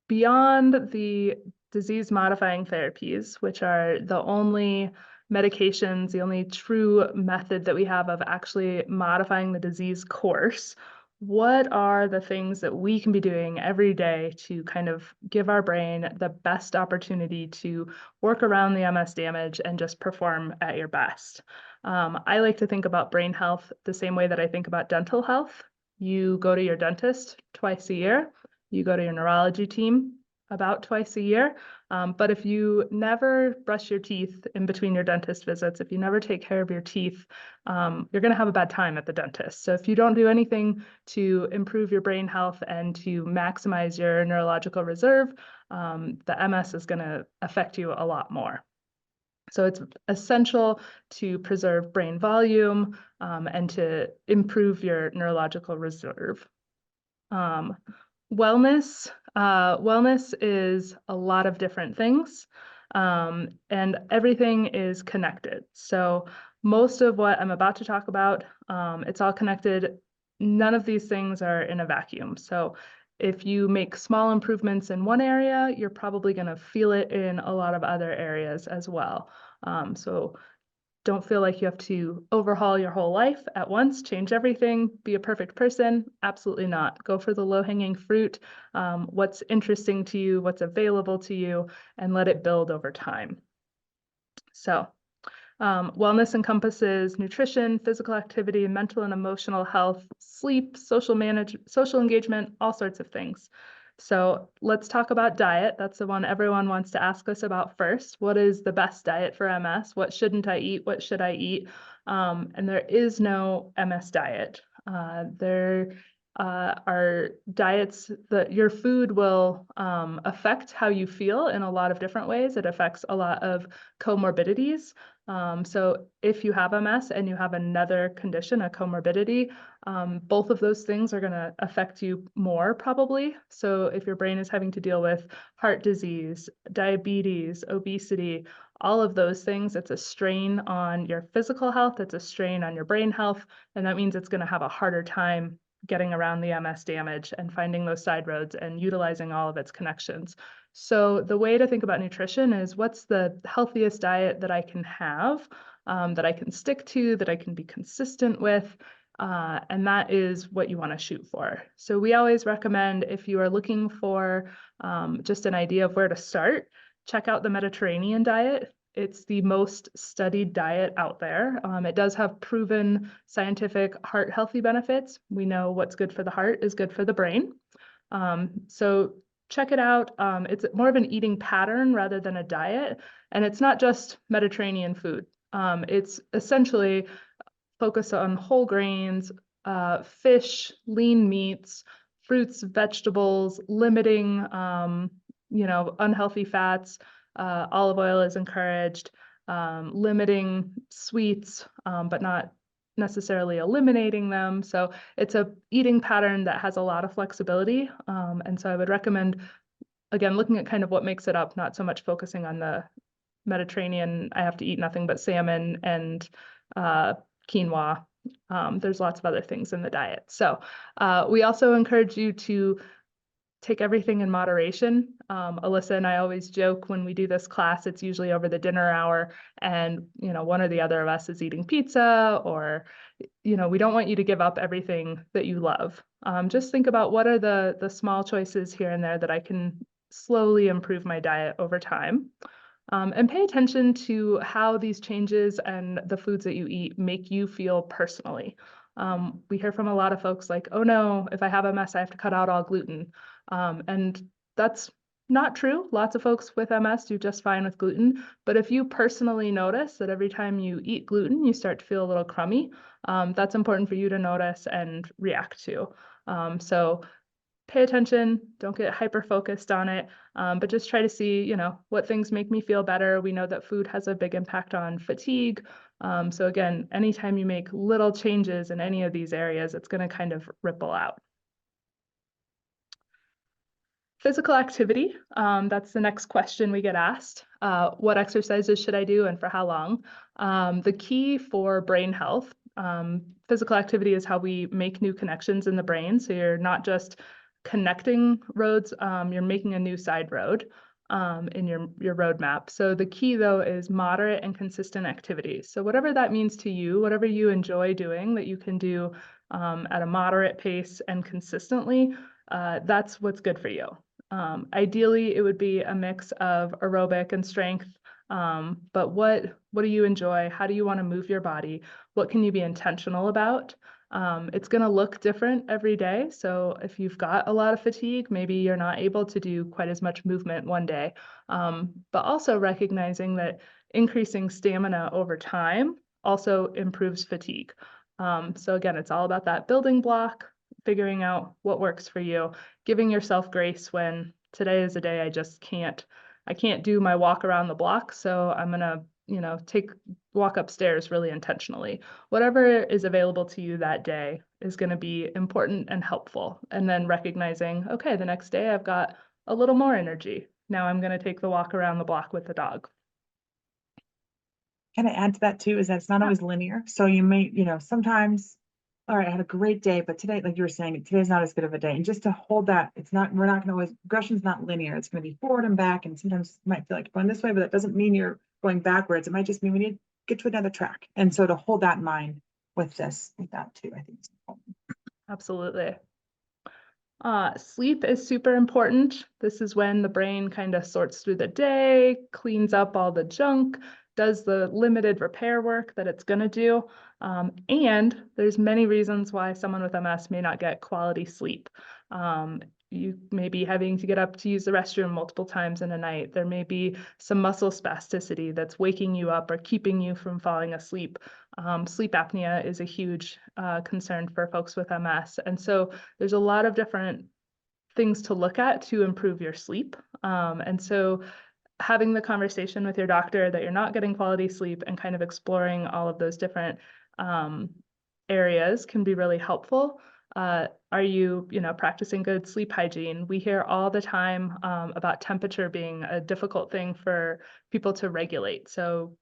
beyond the disease modifying therapies, which are the only medications, the only true method that we have of actually modifying the disease course, what are the things that we can be doing every day to kind of give our brain the best opportunity to work around the MS damage and just perform at your best? I like to think about brain health the same way that I think about dental health. You go to your dentist twice a year. You go to your neurology team about twice a year. But if you never brush your teeth in between your dentist visits, if you never take care of your teeth, you're going to have a bad time at the dentist. So if you don't do anything to improve your brain health and to maximize your neurological reserve, the MS is going to affect you a lot more. So it's essential to preserve brain volume and to improve your neurological reserve. Wellness is a lot of different things, and everything is connected. So most of what I'm about to talk about, it's all connected. None of these things are in a vacuum. So if you make small improvements in one area, you're probably going to feel it in a lot of other areas as well. So don't feel like you have to overhaul your whole life at once, change everything, be a perfect person. Absolutely not. Go for the low-hanging fruit, what's interesting to you, what's available to you, and let it build over time. So wellness encompasses nutrition, physical activity, mental and emotional health, sleep, social engagement, all sorts of things. So let's talk about diet. That's the one everyone wants to ask us about first. What is the best diet for MS? What shouldn't I eat? What should I eat? And there is no MS diet. There are diets that your food will affect how you feel in a lot of different ways. It affects a lot of comorbidities. So if you have MS and you have another condition, a comorbidity, both of those things are going to affect you more probably. So if your brain is having to deal with heart disease, diabetes, obesity, all of those things, it's a strain on your physical health, it's a strain on your brain health, and that means it's going to have a harder time getting around the MS damage and finding those side roads and utilizing all of its connections. So the way to think about nutrition is, what's the healthiest diet that I can have, that I can stick to, that I can be consistent with, and that is what you want to shoot for. So we always recommend, if you are looking for just an idea of where to start, check out the Mediterranean diet. It's the most studied diet out there. It does have proven scientific heart healthy benefits. We know what's good for the heart is good for the brain. So check it out. It's more of an eating pattern rather than a diet. And it's not just Mediterranean food. It's essentially focused on whole grains, fish, lean meats, fruits, vegetables, limiting, unhealthy fats. Olive oil is encouraged, limiting sweets, but not necessarily eliminating them. So it's a eating pattern that has a lot of flexibility. And so I would recommend, again, looking at kind of what makes it up, not so much focusing on the Mediterranean, I have to eat nothing but salmon and quinoa. There's lots of other things in the diet. So we also encourage you to take everything in moderation. Elissa and I always joke when we do this class, it's usually over the dinner hour and, one or the other of us is eating pizza or, we don't want you to give up everything that you love. Just think about what are the small choices here and there that I can slowly improve my diet over time. And pay attention to how these changes and the foods that you eat make you feel personally. We hear from a lot of folks like, oh no, if I have MS, I have to cut out all gluten. And that's not true. Lots of folks with MS do just fine with gluten. But if you personally notice that every time you eat gluten, you start to feel a little crummy, that's important for you to notice and react to. So pay attention, don't get hyper focused on it, but just try to see, what things make me feel better. We know that food has a big impact on fatigue. So again, anytime you make little changes in any of these areas, it's going to kind of ripple out. Physical activity, that's the next question we get asked. What exercises should I do and for how long? The key for brain health, physical activity is how we make new connections in the brain. So you're not just connecting roads, you're making a new side road in your roadmap. So the key though is moderate and consistent activity. So whatever that means to you, whatever you enjoy doing that you can do at a moderate pace and consistently, that's what's good for you. Ideally, it would be a mix of aerobic and strength. But what do you enjoy? How do you want to move your body? What can you be intentional about? It's going to look different every day. So if you've got a lot of fatigue, maybe you're not able to do quite as much movement one day. But also recognizing that increasing stamina over time also improves fatigue. So again, it's all about that building block, figuring out what works for you, giving yourself grace when today is a day I can't do my walk around the block. So I'm going to, walk upstairs really intentionally. Whatever is available to you that day is going to be important and helpful. And then recognizing, okay, the next day I've got a little more energy. Now I'm going to take the walk around the block with the dog. Can I add to that too, is that it's not always linear. So you may, sometimes, all right, I had a great day, but today, like you were saying, today's not as good of a day. And just to hold that, we're not going to always, progression's not linear. It's going to be forward and back. And sometimes you might feel like you're going this way, but that doesn't mean you're going backwards. It might just mean we need to get to another track. And so to hold that in mind with that too, I think it's important. Absolutely. Sleep is super important. This is when the brain kind of sorts through the day, cleans up all the junk, does the limited repair work that it's going to do. And there's many reasons why someone with MS may not get quality sleep. You may be having to get up to use the restroom multiple times in a night. There may be some muscle spasticity that's waking you up or keeping you from falling asleep. Sleep apnea is a huge concern for folks with MS. And so there's a lot of different things to look at to improve your sleep. And so having the conversation with your doctor that you're not getting quality sleep and kind of exploring all of those different areas can be really helpful. Are you, practicing good sleep hygiene? We hear all the time about temperature being a difficult thing for people to regulate. So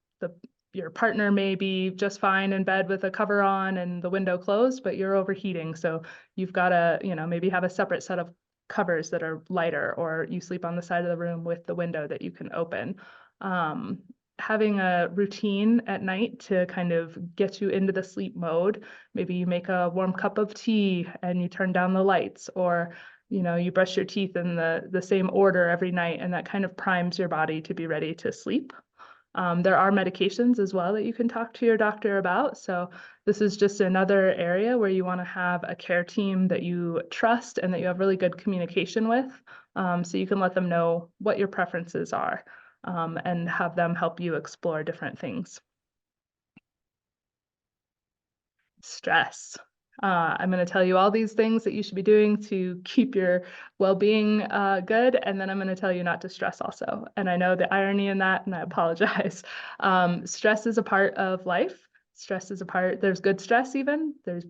your partner may be just fine in bed with a cover on and the window closed, but you're overheating. So you've got to, maybe have a separate set of covers that are lighter, or you sleep on the side of the room with the window that you can open. Having a routine at night to kind of get you into the sleep mode. Maybe you make a warm cup of tea and you turn down the lights, or you brush your teeth in the same order every night, and that kind of primes your body to be ready to sleep. There are medications as well that you can talk to your doctor about. So this is just another area where you want to have a care team that you trust and that you have really good communication with, so you can let them know what your preferences are, and have them help you explore different things. Stress. I'm going to tell you all these things that you should be doing to keep your well-being good, and then I'm going to tell you not to stress also. And I know the irony in that, and I apologize. Stress is a part of life. Stress is a part. There's good stress even. There's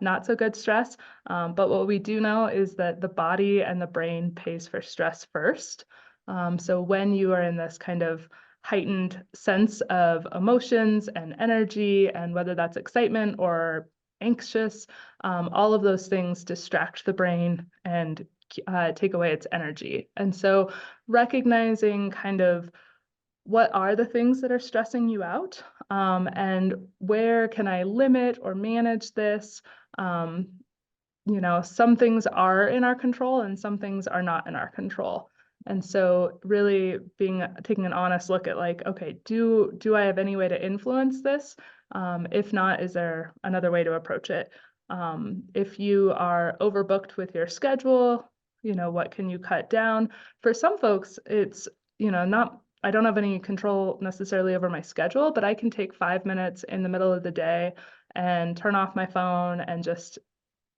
not so good stress. But what we do know is that the body and the brain pays for stress first. So when you are in this kind of heightened sense of emotions and energy, and whether that's excitement or anxious, all of those things distract the brain and take away its energy. And so recognizing kind of what are the things that are stressing you out, and where can I limit or manage this? Some things are in our control and some things are not in our control. And so really taking an honest look at like, okay, do I have any way to influence this? If not, is there another way to approach it? If you are overbooked with your schedule, what can you cut down? For some folks, it's, not, I don't have any control necessarily over my schedule, but I can take 5 minutes in the middle of the day and turn off my phone and just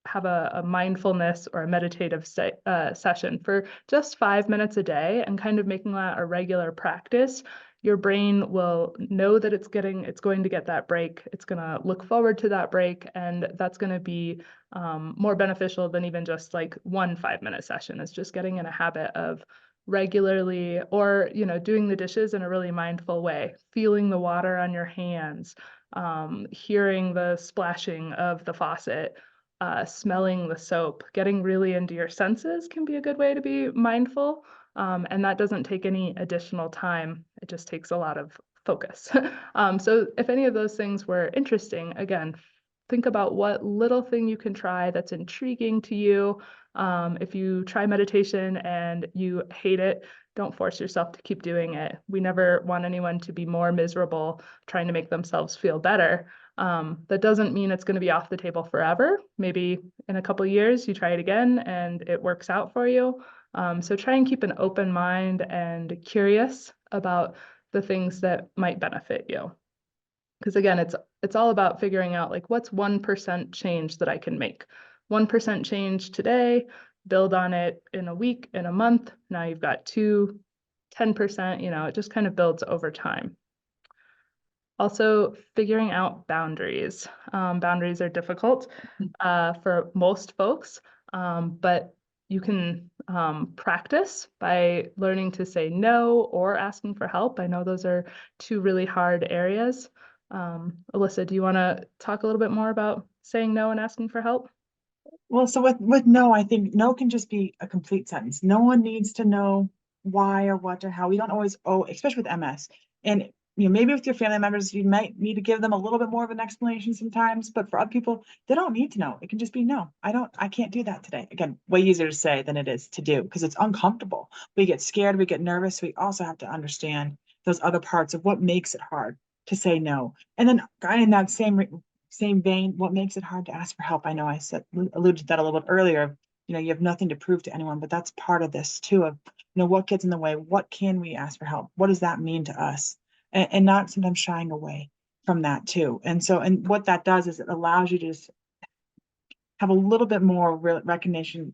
have a mindfulness or a meditative session for just 5 minutes a day, and kind of making that a regular practice. Your brain will know that it's going to get that break. It's going to look forward to that break, and that's going to be more beneficial than even just like one 5-minute session. It's just getting in a habit of regularly, or doing the dishes in a really mindful way, feeling the water on your hands, hearing the splashing of the faucet, smelling the soap. Getting really into your senses can be a good way to be mindful. And that doesn't take any additional time. It just takes a lot of focus. So if any of those things were interesting, again, think about what little thing you can try that's intriguing to you. If you try meditation and you hate it, don't force yourself to keep doing it. We never want anyone to be more miserable trying to make themselves feel better. That doesn't mean it's going to be off the table forever. Maybe in a couple of years, you try it again and it works out for you. So try and keep an open mind and curious about the things that might benefit you. Because again, it's all about figuring out like what's 1% change that I can make. 1% change today, build on it in a week, in a month. Now you've got 10%, it just kind of builds over time. Also, figuring out boundaries. Boundaries are difficult for most folks, but you can practice by learning to say no or asking for help. I know those are two really hard areas. Elissa, do you want to talk a little bit more about saying no and asking for help? Well, so with no, I think no can just be a complete sentence. No one needs to know why or what or how. We don't always especially with MS. And maybe with your family members, you might need to give them a little bit more of an explanation sometimes, but for other people, they don't need to know. It can just be no, I can't do that today. Again, way easier to say than it is to do because it's uncomfortable. We get scared, we get nervous. We also have to understand those other parts of what makes it hard to say no. And then in that same vein, what makes it hard to ask for help? I know I alluded to that a little bit earlier. You have nothing to prove to anyone, but that's part of this too. Of what gets in the way. What can we ask for help? What does that mean to us? And not sometimes shying away from that too. And what that does is it allows you to just have a little bit more recognizing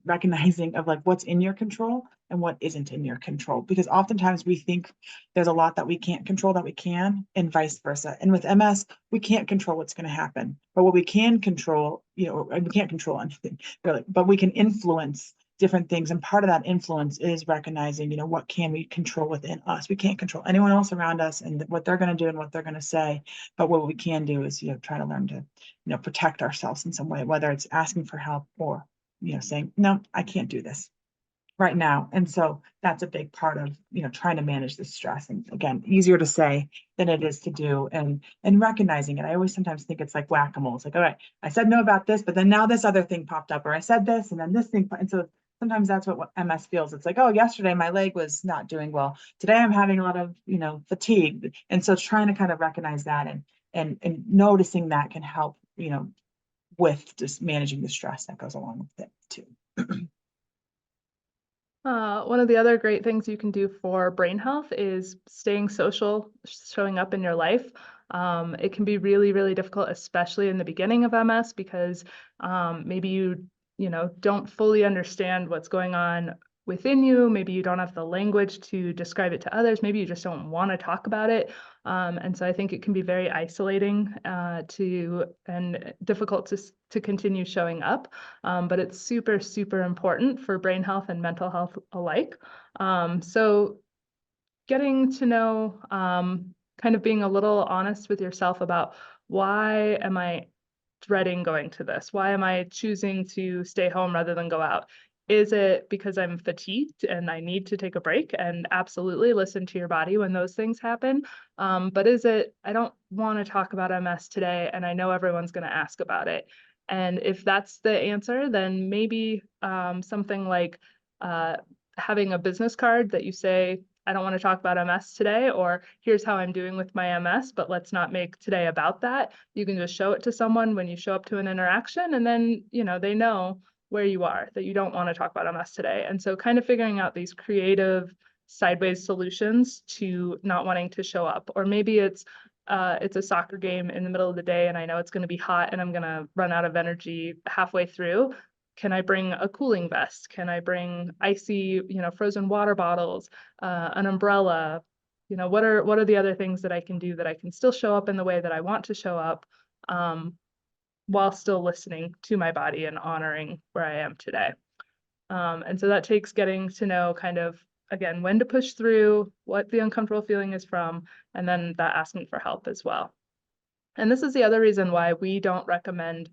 of like what's in your control and what isn't in your control. Because oftentimes we think there's a lot that we can't control that we can, and vice versa. And with MS, we can't control what's going to happen. But what we can control, we can't control anything really, but we can influence different things. And part of that influence is recognizing, what can we control within us? We can't control anyone else around us and what they're going to do and what they're going to say. But what we can do is, try to learn to, protect ourselves in some way, whether it's asking for help or, saying, no, I can't do this right now. And so that's a big part of, trying to manage the stress. And again, easier to say than it is to do, and recognizing it. I always sometimes think it's like whack-a-mole. It's like, all right, I said no about this, but then now this other thing popped up, or I said this and then this thing. And so sometimes that's what MS feels. It's like, oh, yesterday my leg was not doing well. Today I'm having a lot of, fatigue. And so trying to kind of recognize that and noticing that can help, with just managing the stress that goes along with it too. One of the other great things you can do for brain health is staying social, showing up in your life. It can be really, really difficult, especially in the beginning of MS, because maybe you don't fully understand what's going on within you. Maybe you don't have the language to describe it to others. Maybe you just don't want to talk about it. And so I think it can be very isolating and difficult to continue showing up. But it's super, super important for brain health and mental health alike. So getting to know, kind of being a little honest with yourself about, why am I dreading going to this? Why am I choosing to stay home rather than go out? Is it because I'm fatigued and I need to take a break? And absolutely listen to your body when those things happen. But is it, I don't want to talk about MS today, and I know everyone's going to ask about it. And if that's the answer, then maybe something like having a business card that you say, I don't want to talk about MS today, or here's how I'm doing with my MS, but let's not make today about that. You can just show it to someone when you show up to an interaction, and then, they know where you are, that you don't want to talk about MS today. And so kind of figuring out these creative sideways solutions to not wanting to show up. Or maybe it's a soccer game in the middle of the day and I know it's going to be hot and I'm going to run out of energy halfway through. Can I bring a cooling vest? Can I bring icy, frozen water bottles, an umbrella? What are the other things that I can do that I can still show up in the way that I want to show up, while still listening to my body and honoring where I am today. And so that takes getting to know kind of, again, when to push through, what the uncomfortable feeling is from, and then that asking for help as well. And this is the other reason why we don't recommend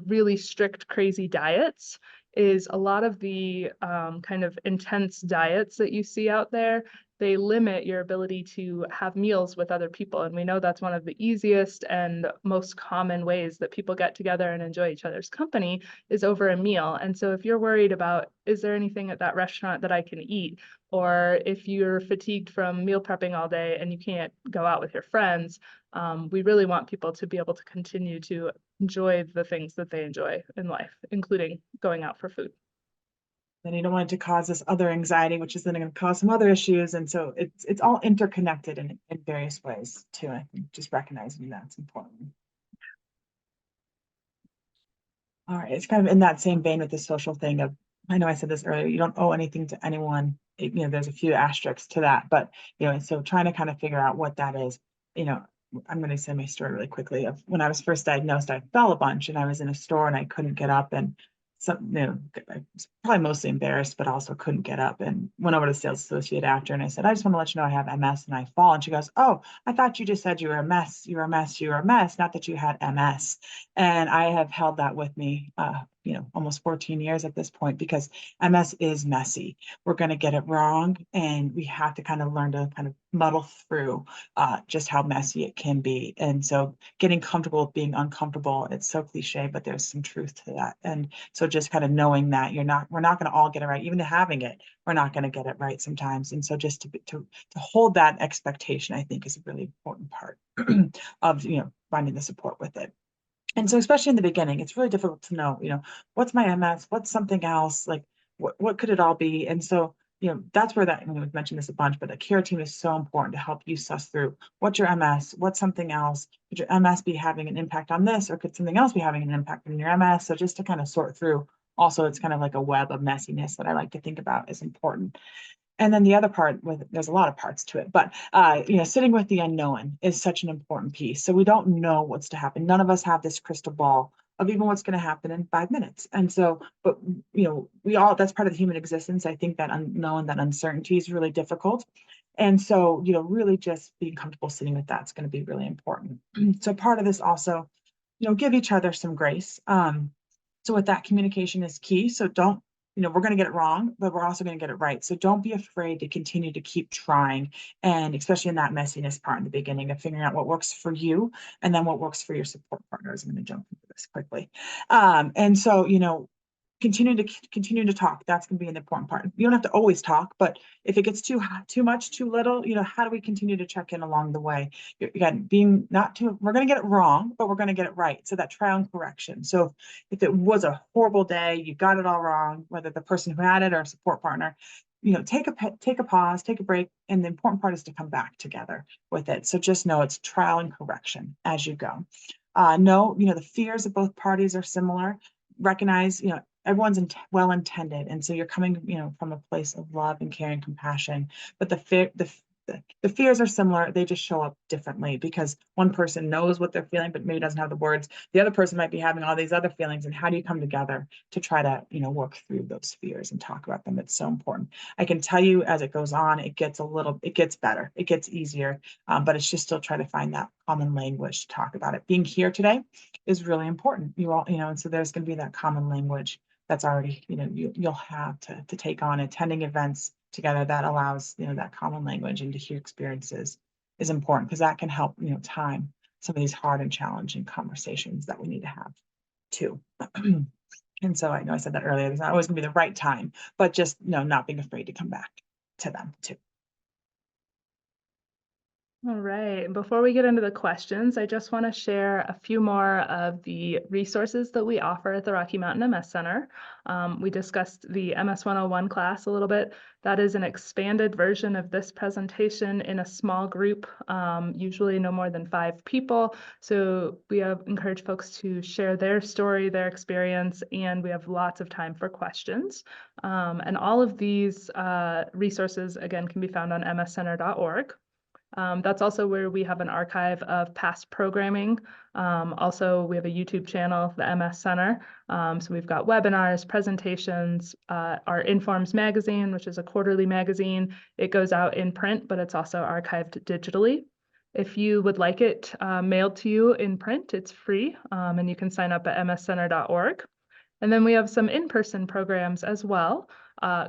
really strict, crazy diets, is a lot of the kind of intense diets that you see out there, they limit your ability to have meals with other people. And we know that's one of the easiest and most common ways that people get together and enjoy each other's company is over a meal. And so if you're worried about, is there anything at that restaurant that I can eat? Or if you're fatigued from meal prepping all day and you can't go out with your friends, we really want people to be able to continue to enjoy the things that they enjoy in life, including going out for food. Then you don't want it to cause this other anxiety, which is then going to cause some other issues. And so it's all interconnected in various ways too. I think just recognizing that's important. All right, it's kind of in that same vein with the social thing of, I know I said this earlier, you don't owe anything to anyone. There's a few asterisks to that, but so trying to kind of figure out what that is. I'm going to say my story really quickly. Of when I was first diagnosed, I fell a bunch and I was in a store and I couldn't get up, and I was probably mostly embarrassed, but also couldn't get up, and went over to the sales associate after and I said, I just want to let you know I have MS and I fall. And she goes, oh, I thought you just said you were a mess. You were a mess. You were a mess. Not that you had MS. And I have held that with me, almost 14 years at this point, because MS is messy. We're going to get it wrong. And we have to kind of learn to kind of muddle through just how messy it can be. And so getting comfortable with being uncomfortable, it's so cliche, but there's some truth to that. And so just kind of knowing that we're not going to all get it right. Even having it, we're not going to get it right sometimes. And so just to hold that expectation, I think, is a really important part of, finding the support with it. And so especially in the beginning, it's really difficult to know, what's my MS, what's something else, like what could it all be? And so, that's where that, we've mentioned this a bunch, but the care team is so important to help you suss through what's your MS, what's something else, could your MS be having an impact on this, or could something else be having an impact on your MS? So just to kind of sort through, also, it's kind of like a web of messiness that I like to think about is important. And then the other part, there's a lot of parts to it, but sitting with the unknown is such an important piece. So we don't know what's to happen. None of us have this crystal ball of even what's going to happen in 5 minutes. And so, but we all, that's part of the human existence. I think that unknown, that uncertainty is really difficult. And so, really just being comfortable sitting with that's going to be really important. So part of this also, give each other some grace. So with that, communication is key. So don't, we're going to get it wrong, but we're also going to get it right. So don't be afraid to continue to keep trying. And especially in that messiness part in the beginning of figuring out what works for you and then what works for your support partners. I'm going to jump into this quickly. And so, continue to talk. That's going to be an important part. You don't have to always talk, but if it gets too much, too little, how do we continue to check in along the way? Again, we're going to get it wrong, but we're going to get it right. So that trial and correction. So if it was a horrible day, you got it all wrong, whether the person who had it or a support partner, take a pause, take a break. And the important part is to come back together with it. So just know it's trial and correction as you go. Know, the fears of both parties are similar. Recognize, everyone's well-intended. And so you're coming, from a place of love and care and compassion, but the fears are similar. They just show up differently because one person knows what they're feeling, but maybe doesn't have the words. The other person might be having all these other feelings. And how do you come together to try to, work through those fears and talk about them? It's so important. I can tell you as it goes on, it gets better, it gets easier, but it's just still trying to find that common language to talk about it. Being here today is really important. You all, and so there's going to be that common language that's already, you'll have to take on. Attending events together that allows, that common language and to hear experiences is important because that can help, time some of these hard and challenging conversations that we need to have too. And so I know I said that earlier, there's not always gonna be the right time, but just, not being afraid to come back to them too. All right. Before we get into the questions, I just want to share a few more of the resources that we offer at the Rocky Mountain MS Center. We discussed the MS 101 class a little bit. That is an expanded version of this presentation in a small group, usually no more than 5 people. So we encourage folks to share their story, their experience, and we have lots of time for questions. And all of these resources, again, can be found on mscenter.org. That's also where we have an archive of past programming. Also, we have a YouTube channel, the MS Center. So we've got webinars, presentations, our Informs magazine, which is a quarterly magazine. It goes out in print, but it's also archived digitally. If you would like it mailed to you in print, it's free, and you can sign up at mscenter.org. And then we have some in-person programs as well.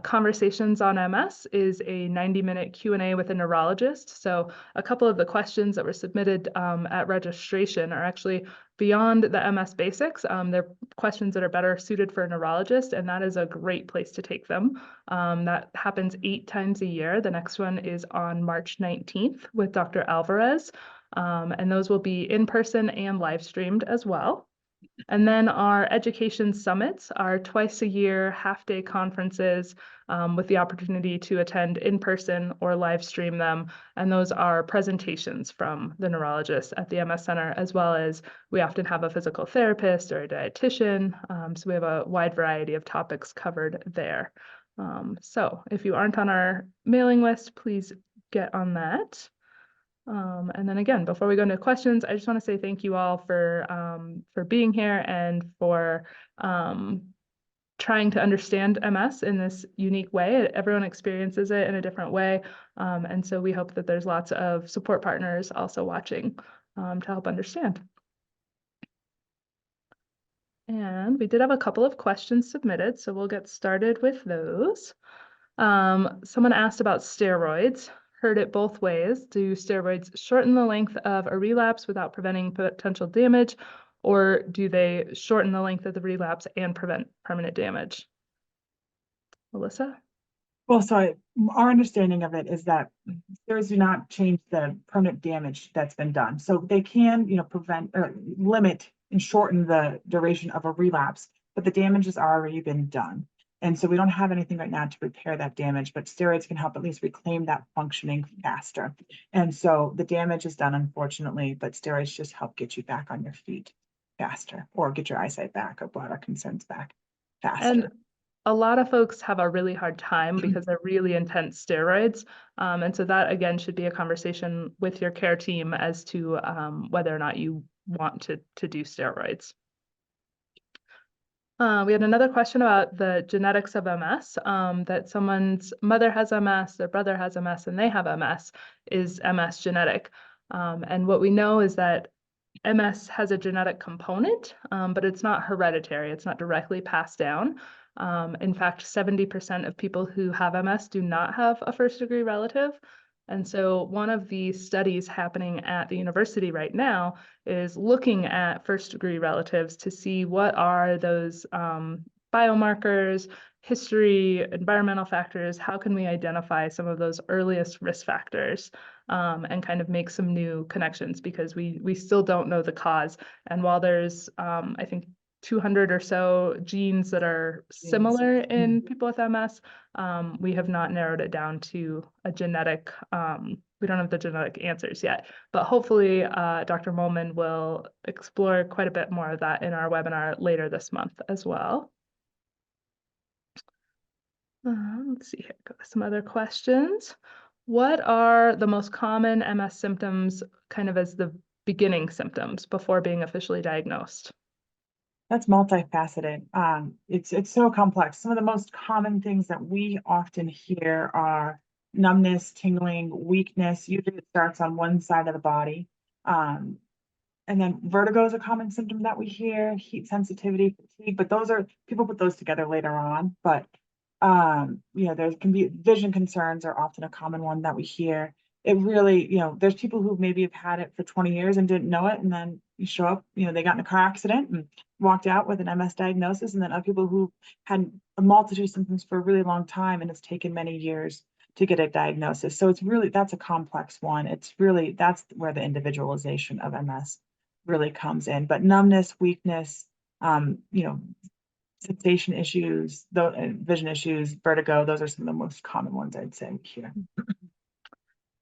Conversations on MS is a 90-minute Q&A with a neurologist. So a couple of the questions that were submitted at registration are actually beyond the MS basics. They're questions that are better suited for a neurologist, and that is a great place to take them. That happens 8 times a year. The next one is on March 19th with Dr. Alvarez, and those will be in person and live streamed as well. And then our education summits are twice a year, half-day conferences with the opportunity to attend in person or live stream them. And those are presentations from the neurologist at the MS Center, as well as we often have a physical therapist or a dietitian. So we have a wide variety of topics covered there. So if you aren't on our mailing list, please get on that. And then again, before we go into questions, I just want to say thank you all for being here and for trying to understand MS in this unique way. Everyone experiences it in a different way. And so we hope that there's lots of support partners also watching to help understand. And we did have a couple of questions submitted, so we'll get started with those. Someone asked about steroids. Heard it both ways. Do steroids shorten the length of a relapse without preventing potential damage, or do they shorten the length of the relapse and prevent permanent damage? Elissa? Well, so our understanding of it is that steroids do not change the permanent damage that's been done. So they can, prevent or limit and shorten the duration of a relapse, but the damage has already been done. And so we don't have anything right now to repair that damage, but steroids can help at least reclaim that functioning faster. And so the damage is done, unfortunately, but steroids just help get you back on your feet faster, or get your eyesight back or bladder concerns back faster. And a lot of folks have a really hard time because they're really intense steroids. And so that, again, should be a conversation with your care team as to whether or not you want to do steroids. We had another question about the genetics of MS, that someone's mother has MS, their brother has MS, and they have MS. Is MS genetic? And what we know is that MS has a genetic component, but it's not hereditary. It's not directly passed down. In fact, 70% of people who have MS do not have a first-degree relative. And so one of the studies happening at the university right now is looking at first-degree relatives to see what are those biomarkers, history, environmental factors, how can we identify some of those earliest risk factors and kind of make some new connections, because we still don't know the cause. And while there's, I think, 200 or so genes that are similar in people with MS, we have not narrowed it down to a genetic, we don't have the genetic answers yet, but hopefully Dr. Molman will explore quite a bit more of that in our webinar later this month as well. Let's see here, go to some other questions. What are the most common MS symptoms kind of as the beginning symptoms before being officially diagnosed? That's multifaceted. It's so complex. Some of the most common things that we often hear are numbness, tingling, weakness. Usually it starts on one side of the body. And then vertigo is a common symptom that we hear, heat sensitivity, fatigue, but those are, people put those together later on. But there can be vision concerns are often a common one that we hear. It really, there's people who maybe have had it for 20 years and didn't know it, and then you show up, they got in a car accident and walked out with an MS diagnosis, and then other people who had a multitude of symptoms for a really long time, and it's taken many years to get a diagnosis. So it's really, that's a complex one. It's really, that's where the individualization of MS really comes in. But numbness, weakness, sensation issues, vision issues, vertigo, those are some of the most common ones I'd say here.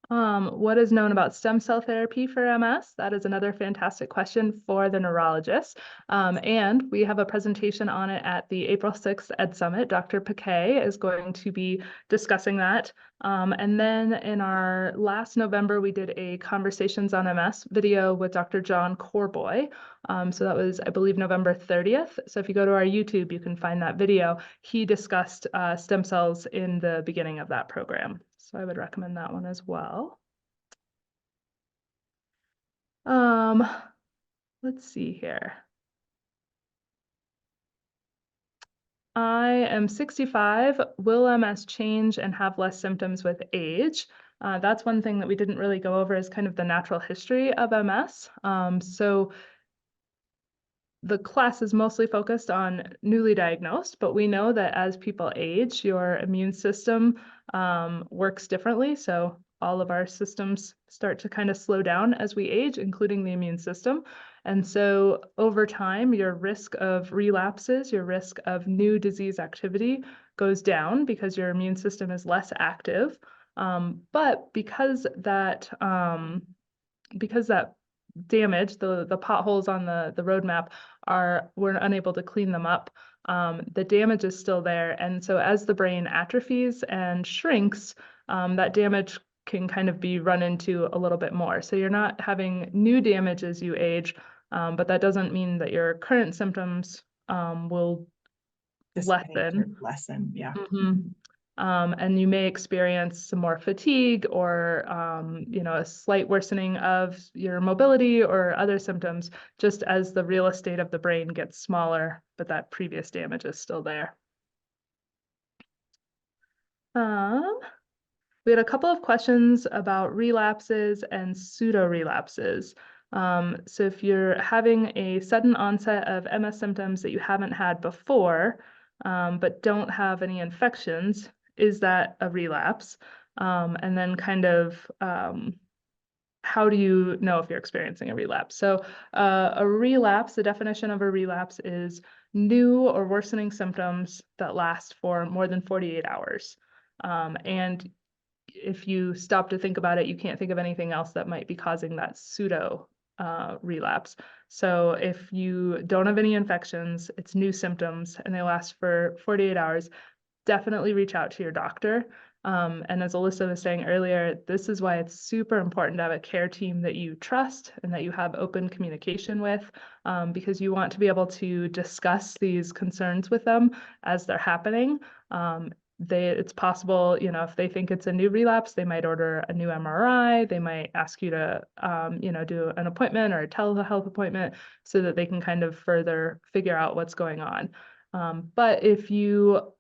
What is known about stem cell therapy for MS? That is another fantastic question for the neurologist. And we have a presentation on it at the April 6th Ed Summit. Dr. Paquet is going to be discussing that. And then in our last November, we did a Conversations on MS video with Dr. John Corboy. So that was, I believe, November 30th. So if you go to our YouTube, you can find that video. He discussed stem cells in the beginning of that program. So I would recommend that one as well. Let's see here. I am 65. Will MS change and have less symptoms with age? That's one thing that we didn't really go over is kind of the natural history of MS. So the class is mostly focused on newly diagnosed, but we know that as people age, your immune system works differently. So all of our systems start to kind of slow down as we age, including the immune system. And so over time, your risk of relapses, your risk of new disease activity goes down because your immune system is less active. But because that damage, the potholes on the roadmap we're unable to clean them up. The damage is still there. And so as the brain atrophies and shrinks, that damage can kind of be run into a little bit more. So you're not having new damage as you age, but that doesn't mean that your current symptoms will lessen. Yeah. Mm-hmm. And you may experience some more fatigue or, a slight worsening of your mobility or other symptoms, just as the real estate of the brain gets smaller, but that previous damage is still there. We had a couple of questions about relapses and pseudo-relapses. So if you're having a sudden onset of MS symptoms that you haven't had before, but don't have any infections, is that a relapse? And then kind of how do you know if you're experiencing a relapse? So a relapse, the definition of a relapse is new or worsening symptoms that last for more than 48 hours. And if you stop to think about it, you can't think of anything else that might be causing that pseudo relapse. So if you don't have any infections, it's new symptoms and they last for 48 hours, definitely reach out to your doctor. And as Elissa was saying earlier, this is why it's super important to have a care team that you trust and that you have open communication with, because you want to be able to discuss these concerns with them as they're happening. It's possible, if they think it's a new relapse, they might order a new MRI. They might ask you to, do an appointment or a telehealth appointment so that they can kind of further figure out what's going on. But if you,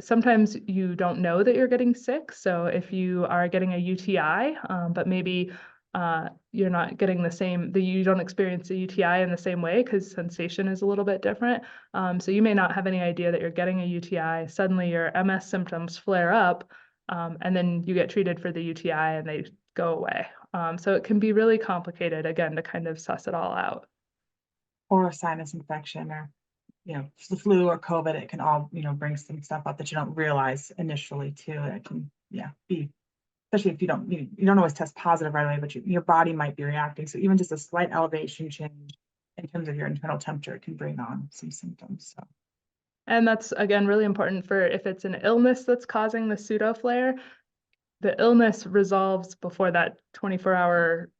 sometimes you don't know that you're getting sick. So if you are getting a UTI, but maybe you're not getting you don't experience a UTI in the same way because sensation is a little bit different. So you may not have any idea that you're getting a UTI. Suddenly your MS symptoms flare up, and then you get treated for the UTI and they go away. So it can be really complicated, again, to kind of suss it all out. Or a sinus infection or the flu or COVID, it can all, bring some stuff up that you don't realize initially too. It can, be, especially if you don't always test positive right away, but your body might be reacting. So even just a slight elevation change in terms of your internal temperature can bring on some symptoms. So And that's, again, really important for if it's an illness that's causing the pseudo flare, the illness resolves before that 24-hour,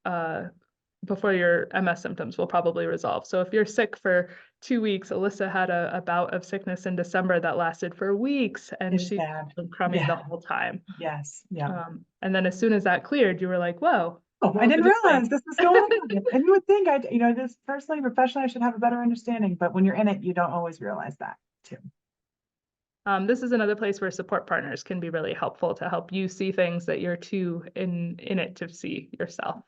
before your MS symptoms will probably resolve. So if you're sick for 2 weeks, Elissa had a bout of sickness in December that lasted for weeks, and It's she bad. was crummy the whole time. Yes. Yeah. And then as soon as that cleared, you were like, whoa. Oh, I What didn't was it like? realize this was going on. And you would think this personally, professionally, I should have a better understanding, but when you're in it, you don't always realize that too. This is another place where support partners can be really helpful to help you see things that you're too in it to see yourself.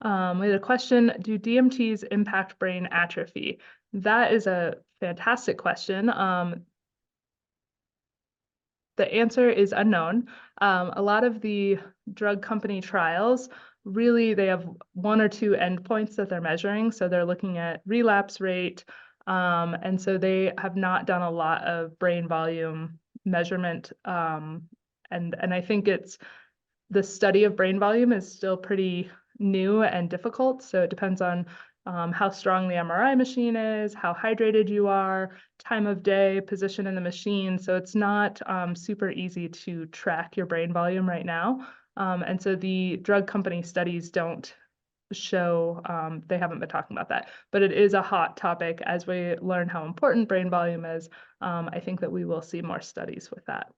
We had a question, do DMTs impact brain atrophy? That is a fantastic question. The answer is unknown. A lot of the drug company trials, really, they have one or two endpoints that they're measuring. So they're looking at relapse rate. And so they have not done a lot of brain volume measurement. And I think the study of brain volume is still pretty new and difficult. So it depends on how strong the MRI machine is, how hydrated you are, time of day, position in the machine. So it's not super easy to track your brain volume right now. And so the drug company studies don't show, they haven't been talking about that, but it is a hot topic. As we learn how important brain volume is, I think that we will see more studies with that.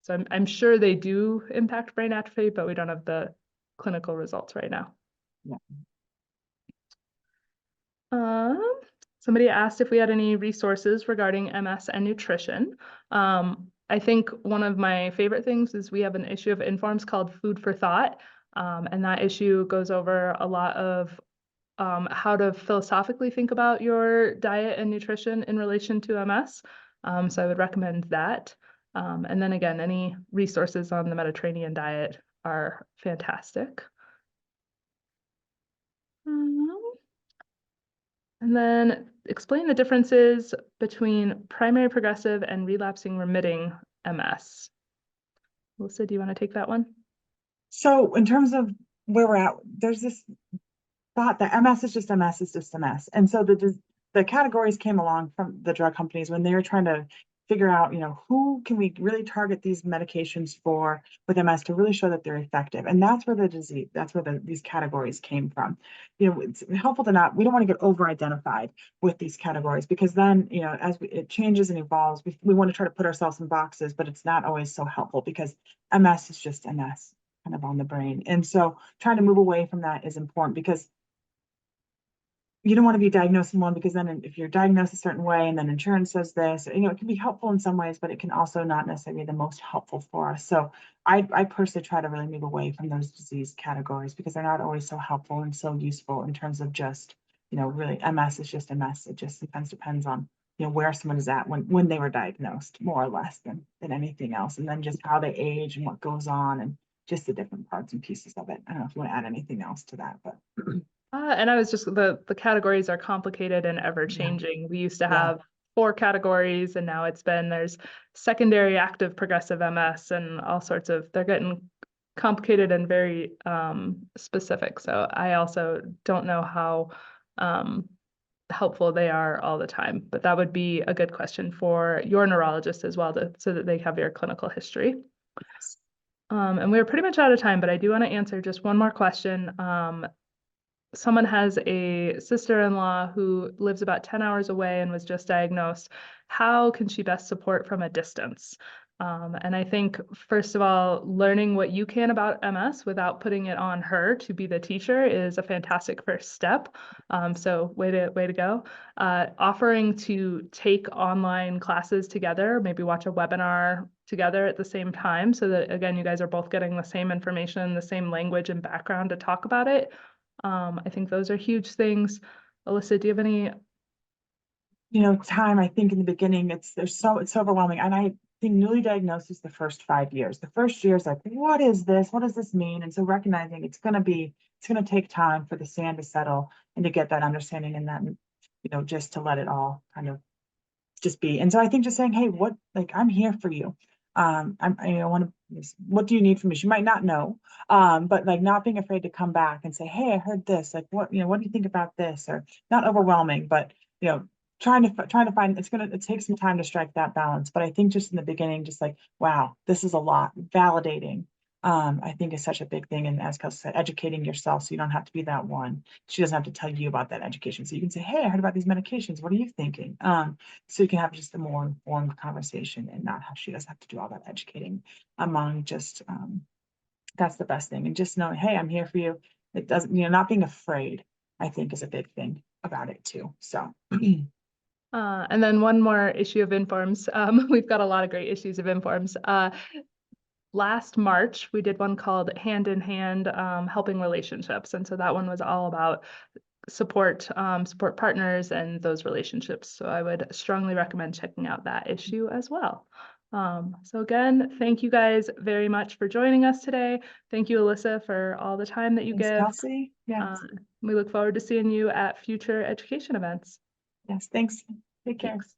So I'm sure they do impact brain atrophy, but we don't have the clinical results right now. Yeah. Somebody asked if we had any resources regarding MS and nutrition. I think one of my favorite things is we have an issue of Informs called Food for Thought. And that issue goes over a lot of how to philosophically think about your diet and nutrition in relation to MS. So I would recommend that. And then again, any resources on the Mediterranean diet are fantastic. And then explain the differences between primary progressive and relapsing remitting MS. Melissa, do you want to take that one? So in terms of where we're at, there's this thought that MS is just MS is just MS. And so the categories came along from the drug companies when they were trying to figure out, who can we really target these medications for with MS to really show that they're effective. And that's where these categories came from. It's helpful to we don't want to get over-identified with these categories because then, as it changes and evolves, we want to try to put ourselves in boxes, but it's not always so helpful because MS is just MS kind of on the brain. And so trying to move away from that is important because you don't want to be diagnosed in one because then if you're diagnosed a certain way and then insurance says this, it can be helpful in some ways, but it can also not necessarily be the most helpful for us. So I personally try to really move away from those disease categories because they're not always so helpful and so useful in terms of just, really MS is just MS. It just sometimes depends on, where someone is at when they were diagnosed, more or less than anything else. And then just how they age and what goes on and just the different parts and pieces of it. I don't know if you want to add anything else to that, but And I was just, the categories are complicated and ever changing. We used to Yeah. have 4 categories and now there's secondary active progressive MS and all sorts of, they're getting complicated and very specific. So I also don't know how helpful they are all the time, but that would be a good question for your neurologist as well, so that they have your clinical history. Yes. And we're pretty much out of time, but I do want to answer just one more question. Someone has a sister-in-law who lives about 10 hours away and was just diagnosed. How can she best support from a distance? And I think, first of all, learning what you can about MS without putting it on her to be the teacher is a fantastic first step. So way to go. Offering to take online classes together, maybe watch a webinar together at the same time so that, again, you guys are both getting the same information, the same language and background to talk about it. I think those are huge things. Elissa, do you have any? Time, I think in the beginning, it's overwhelming. And I think newly diagnosed is the first 5 years. The first year is like, what is this? What does this mean? And so recognizing it's going to take time for the sand to settle and to get that understanding and that, just to let it all kind of just be. And so I think just saying, hey, I'm here for you. What do you need from me? She might not know, but not being afraid to come back and say, hey, I heard this. What do you think about this? Or not overwhelming, but, trying to find, it takes some time to strike that balance, but I think just in the beginning, just like, wow, this is a lot, validating. I think is such a big thing. And as Kelsey said, educating yourself so you don't have to be that one. She doesn't have to tell you about that education. So you can say, hey, I heard about these medications. What are you thinking? So you can have just a more informed conversation and not have, she doesn't have to do all that educating among just, that's the best thing. And just knowing, hey, I'm here for you. It doesn't, not being afraid, I think is a big thing about it too. So. And then one more issue of Informs. We've got a lot of great issues of Informs. Last March, we did one called Hand in Hand, Helping Relationships. And so that one was all about support partners and those relationships. So I would strongly recommend checking out that issue as well. So again, thank you guys very much for joining us today. Thank you, Elissa, for all the time that you Thanks, give. Kelsey. Yes. We look forward to seeing you at future education events. Yes, thanks. Take care. Thanks.